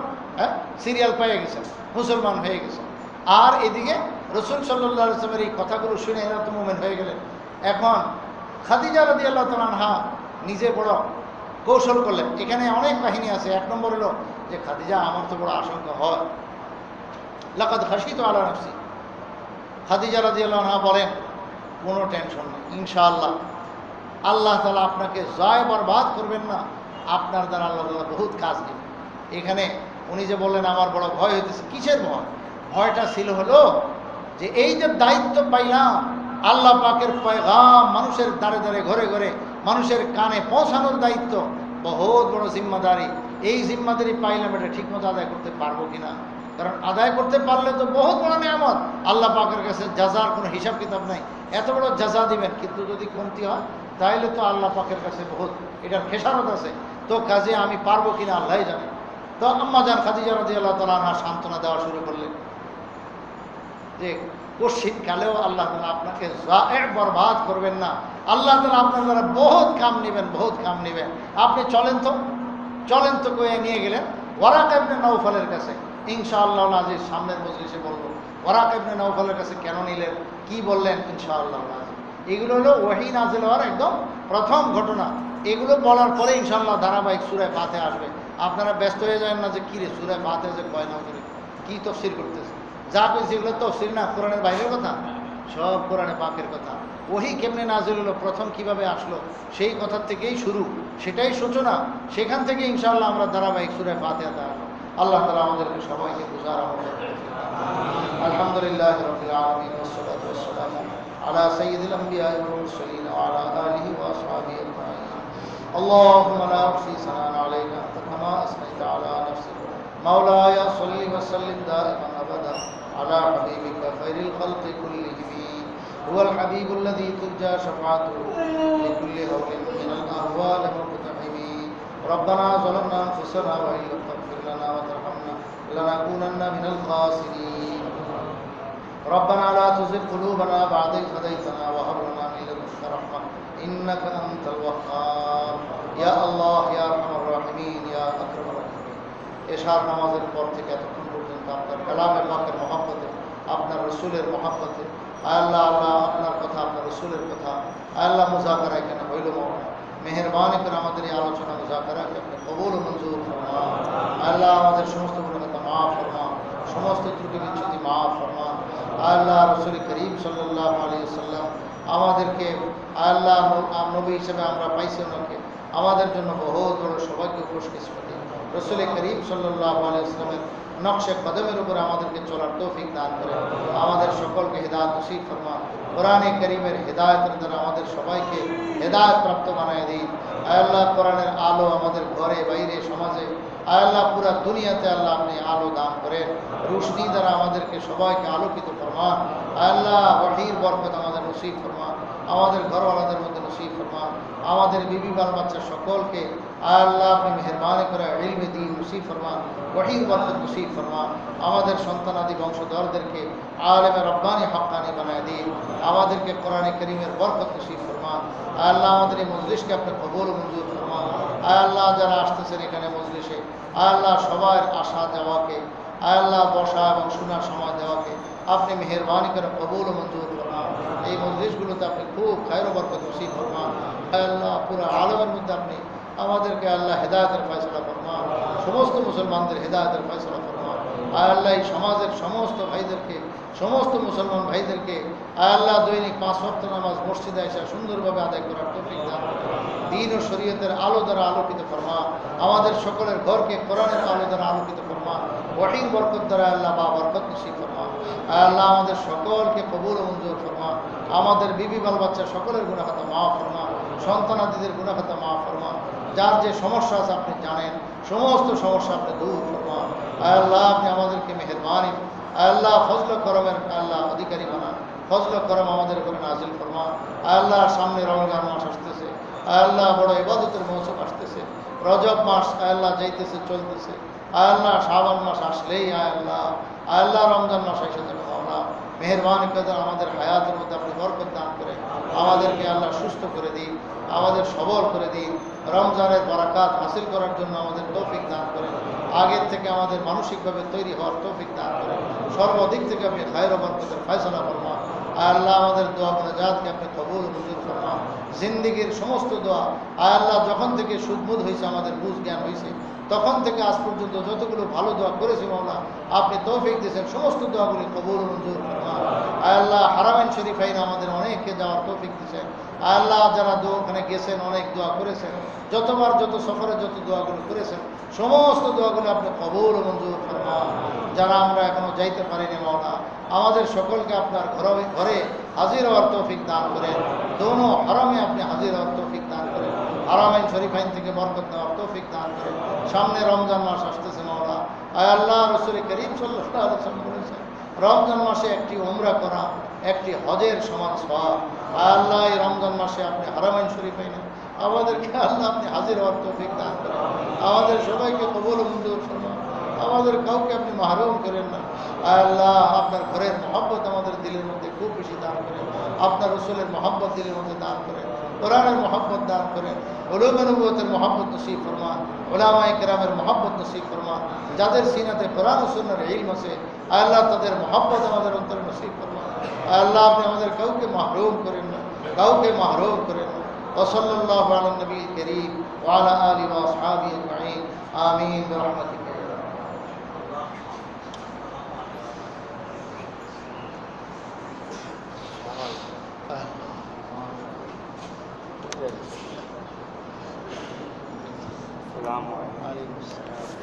সিরিয়াল পেয়ে গেছেন, মুসলমান হয়ে গেছেন। আর এদিকে রাসূল সাল্লাল্লাহু আলাইহি ওয়াসাল্লামের এই কথাগুলো শুনে এরা তো মুমিন হয়ে গেলেন। এখন খাদিজা রাদিয়াল্লাহু তাআলা আনহা নিজে বড় কৌশল করলেন। এখানে অনেক কাহিনী আছে। 1 নম্বর হলো যে খাদিজা, আমার তো বড় আশঙ্কা হয়, লাকাদ খাশিতু আলা নাফসি। খাদিজা রাদিয়াল্লাহু আনহা বলেন কোনো টেনশন নেই, ইনশাআল্লাহ আল্লাহ তাআলা আপনাকে জয় বরবাদ করবেন না, আপনার দ্বারা আল্লাহ তাআলা বহুত কাজ দিবেন। এখানে উনি যে বললেন আমার বড় ভয় হইতেছে, কিসের ভয়? ভয়টা ছিল হলো যে এই যে দায়িত্ব পাইলাম, আল্লাহ পাকের পয়গাম মানুষের দ্বারে দ্বারে ঘরে ঘরে মানুষের কানে পৌঁছানোর দায়িত্ব, বহুত বড় জিম্মাদারি। এই জিম্মাদারি পাইলাম, এটা ঠিক মতো আদায় করতে পারবো কিনা, কারণ আদায় করতে পারলে তো বহুত বড় নিয়ামত। আল্লাহ পাকের কাছে জাযার কোনো হিসাব কিতাব নাই, এত বড় জাযা দিবেন, কিন্তু যদি কমতি হয় তাহলে তো আল্লাহ পাকের কাছে বহুত এটার খেসারত আছে। তো কাজে আমি পারবো কিনা আল্লাহই জানে। তো আম্মা জান খাদিজা রাদিয়াল্লাহু তাআলা আনহা সান্ত্বনা দেওয়া শুরু করলেন যে শীতকালেও আল্লাহ তাআলা আপনাকে বরবাদ করবেন না, আল্লাহ তাআলা আপনার দ্বারা বহুত কাম নেবেন, বহুত কাম নেবেন, আপনি চলেন তো কয়ে নিয়ে গেলেন ওয়ারাকা ইবনে নাওফলের কাছে। ইনশাআল্লাহ আজিজ সামনের মজলিসে বলবো ওয়ারাকা ইবনে নাওফলের কাছে কেন নিলেন, কি বললেন ইনশাআল্লাহ আজিজ। এগুলো হলো ওহী নাযিল হওয়ার একদম প্রথম ঘটনা। এগুলো বলার পরে ইনশাআল্লাহ ধারাবাহিক সূরা ফাতিহা আসবে। আপনারা ব্যস্ত হয়ে যাবেন না যে কি রে সূরা ফাতিহা যে কয় না করে কি তাফসীর করতেছে, যা কইছে এগুলো তাফসীর না, কোরআনের বাইরের কথা, সব কোরআনে পাকের কথা। ওহী কেমনে নাযিল হলো, প্রথম কিভাবে আসলো, সেই কথার থেকেই শুরু, সেটাই সূচনা। সেখান থেকে ইনশাআল্লাহ আমরা ধারাবাহিক সূরা ফাতিহাতে আসবো। আল্লাহ তাআলা আমাদেরকে সবাইকে বুঝার আমল করতে। আলহামদুলিল্লাহি রাব্বিল আলামিন ওয়াসসালাতু ওয়াসসালামু আলা সাইয়্যিদিল আমবিয়া ওয়াল মুরসালিন ওয়া আলা আলিহি ওয়া আসহাবিহি আজমাইন। اللهم لا أحصي ثناء عليك أنت كما أثنيت على نفسك مولاي صل وسلم دائما أبدا على حبيبك خير الخلق كلهم هو الحبيب الذي ترجى شفاعته لكل هول من الأهوال مقتحم ربنا ظلمنا أنفسنا وإن لم تغفر لنا وترحمنا لنكونن من الخاسرين ربنا لا تزغ قلوبنا بعد إذ هديتنا وهب لنا من لدنك رحمة إنك أنت الوهاب يا الله يا أرحم الراحمين يا أكرم الراحمين। এশার নামাজের পর থেকে এতক্ষণ পর্যন্ত আপনার কালামে পাকের মহব্বতে, আপনার রসুলের মহব্বতে, আল্লাহ আল্লাহ আপনার কথা, আপনার রসুলের কথা, আল্লাহ মুজাকারা এখানে হইল মৌলা, মেহেরবানি করে আমাদের এই আলোচনা মুজাকারাকে আপনি কবুল ও মঞ্জুর ফরমান। আল্লাহ আমাদের সমস্ত গুনাহ মাফ ফরমান, সমস্ত ত্রুটি বিচ্যুতি মাফ ফরমান। আল্লাহ রসুল করিম সাল্লাল্লাহু আলাইহি ওয়াসাল্লাম আমাদেরকে আল্লাহ নবী হিসেবে আমরা পাইছি, ওনাকে আমাদের জন্য বহুত বড় সৌভাগ্য খুশকিসমতি। রসুল করিম সাল্লাল্লাহু আলাইহি ওয়াসাল্লামের নকশে কদমের উপরে আমাদেরকে চলার তৌফিক দান করে, আমাদের সকলকে হেদায়েত নসিব ফরমান। কোরআনে করিমের হেদায়েতের দ্বারা আমাদের সবাইকে হেদায়েত প্রাপ্ত বানায় দিন। আল্লাহ কোরআনের আলো আমাদের ঘরে বাইরে সমাজে, আল্লাহ পুরা দুনিয়াতে আল্লাহ আপনি আলো দান করেন, রোশনি দ্বারা আমাদেরকে সবাইকে আলোকিত ফরমান। আল্লাহ ওহীর বরকত আমাদের নসিব ফরমান, আমাদের ঘরওয়ালাদের মধ্যে নসিব ফরমান, আমাদের বিবি বাল বাচ্চা সকলকে আল্লাহ আপনি মেহেরবানি করে ইলমে দ্বীন নসিব ফরমান, ওহীর বরকত নসিব ফরমান। আমাদের সন্তানাদি বংশধরদেরকে আলেমে রব্বানি হক্কানি বানায় দিন, আমাদেরকে কোরআনে কারীমের বরকত নসিব ফরমান। আল্লাহ আমাদের এই মজলিসকে আপনি কবুল মঞ্জুর ফরমান। আল্লাহ যারা আসতেছেন এখানে মজলিসে, আল্লাহ সবার আসা যাওয়াকে, আল্লাহ বসা এবং শোনার সময় দেওয়াকে আপনি মেহেরবানি করে কবুল মঞ্জুর ফরমান। এই মজলিসগুলোতে আপনি খুব খায়র বরকত নসিব ফরমান। আল্লাহ পুরো আলমের মধ্যে আপনি আমাদেরকে আল্লাহ হেদায়েতের ফয়সালা ফরমান, সমস্ত মুসলমানদের হেদায়েতের ফয়সালা ফরমান। আল্লাহ এই সমাজের সমস্ত ভাইদেরকে, সমস্ত মুসলমান ভাইদেরকে আল্লাহ দৈনিক 5 ওয়াক্ত নামাজ মসজিদে এসে সুন্দরভাবে আদায় করার তৌফিক দান করুন। দ্বীন ও শরীয়তের আলো দ্বারা আলোকিত ফরমান। আমাদের সকলের ঘরকে কোরআনের আলো দ্বারা আলোকিত ফরমান। ওহীর বরকত দ্বারা আল্লাহ বা বরকত নসিব ফরমান। আল্লাহ আমাদের সকলকে কবুল ও মঞ্জুর ফরমান। আমাদের বিবি বাল বাচ্চা সকলের গুনাহ খাতা মাফ ফরমান, সন্তানাদিদের গুনাহ খাতা মাফ ফরমান। যার যে সমস্যা আছে আপনি জানেন, সমস্ত সমস্যা আপনি দূর ফরমান। আল্লাহ আপনি আমাদেরকে মেহেরবানি, আল্লাহ ফজল করমের আল্লাহ অধিকারী বানান, ফজল করম আমাদের উপরে নাজিল ফরমান। আল্লাহ সামনে রমজান মাস আসতেছে, আল্লাহ বড় ইবাদতের মৌসুম আসতেছে, রজব মাস আল্লাহ যাইতেছে চলতেছে, আল্লাহ শাবান মাস আসলেই আল্লাহ রমজান মাস এসে যাবে। মাওলা মেহেরবানি করে আমাদের হায়াতের মধ্যে আপনি বরকত দান করে আমাদেরকে আল্লাহ সুস্থ করে দিন, আমাদের সবল করে দিন, রমজানের বারাকাত হাসিল করার জন্য আমাদের তৌফিক দান করেন, আগের থেকে আমাদের মানসিকভাবে তৈরি হওয়ার তৌফিক দান করেন, সর্বদিক থেকে আপনি খায়র ও বরকতের ফয়সালা ফরমান। আল্লাহ আমাদের দোয়া মুনাজাতকে আপনি কবুল মঞ্জুর ফরমান। জিন্দেগীর সমস্ত দোয়া আল্লাহ যখন থেকে সুদবুদ হয়েছে, আমাদের বুঝ জ্ঞান হয়েছে, তখন থেকে আজ পর্যন্ত যতগুলো ভালো দোয়া করেছি মাওলা আপনি তৌফিক দিয়েছেন, সমস্ত দোয়াগুলি কবুল মঞ্জুর ফরমান। আল্লাহ হারামাইন শরীফাইন আমাদের অনেককে যাওয়ার তৌফিক দিয়েছেন। আল্লাহ যারা ওখানে গেছেন অনেক দোয়া করেছেন, যতবার যত সফরে যত দোয়াগুলো করেছেন সমস্ত দোয়াগুলো আপনি কবুল মঞ্জুর ফরমান। যারা আমরা এখনো যাইতে পারিনি মাওলা আমাদের সকলকে আপনার ঘরে হাজির হওয়ার তৌফিক দান করেন, দোনো হারামে আপনি হাজির হওয়ার তৌফিক দান করেন, হারামাইন শরীফাইন থেকে বরকত নেওয়ার তৌফিক দান করেন। সামনে রমজান মাস আসতেছে মাওলা আয় আল্লাহ, রসুল করিম সাল্লাল্লাহু আলাইহি ওয়াসাল্লাম বলেছেন রমজান মাসে একটি উমরা করা একটি হজের সমান সওয়াব। আয় আল্লাহ, এই রমজান মাসে আপনি হারামাইন শরীফ আইলেন, আমাদেরকে আল্লাহ আপনি হাজির হওয়ার তৌফিক দান করেন, আমাদের সবাইকে কবুল মঞ্জুর ফরমান, আমাদের কাউকে আপনি মাহরুম করেন না। আয় আল্লাহ, আপনার ঘরের মহব্বত আমাদের দিলের মধ্যে খুব বেশি দান করেন, আপনার রসুলের মহব্বত দিলের মধ্যে দান করেন, কোরআনের মহব্বত দান করেন, উলুমে নবুয়তের মহব্বত নসিব ফরমান, উলামায়ে কেরামের মহব্বত নসিব ফরমান, যাদের সিনাতে কোরআন ও সুন্নাহর ইলম আছে আয় আল্লাহ তাদের মহব্বত আমাদের অন্তরে নসিব ফরমান। আয় আল্লাহ, আপনি আমাদের কাউকে মাহরুম করেন না, কাউকে মাহরুম করেন না। ওয়াসাল্লাল্লাহু আলা নবীল কারীম ওয়া আলা আলিহি ওয়া আসহাবিহি আজমাইন। আমিন বিরহমাতিকা। السلام عليكم. وعليكم السلام.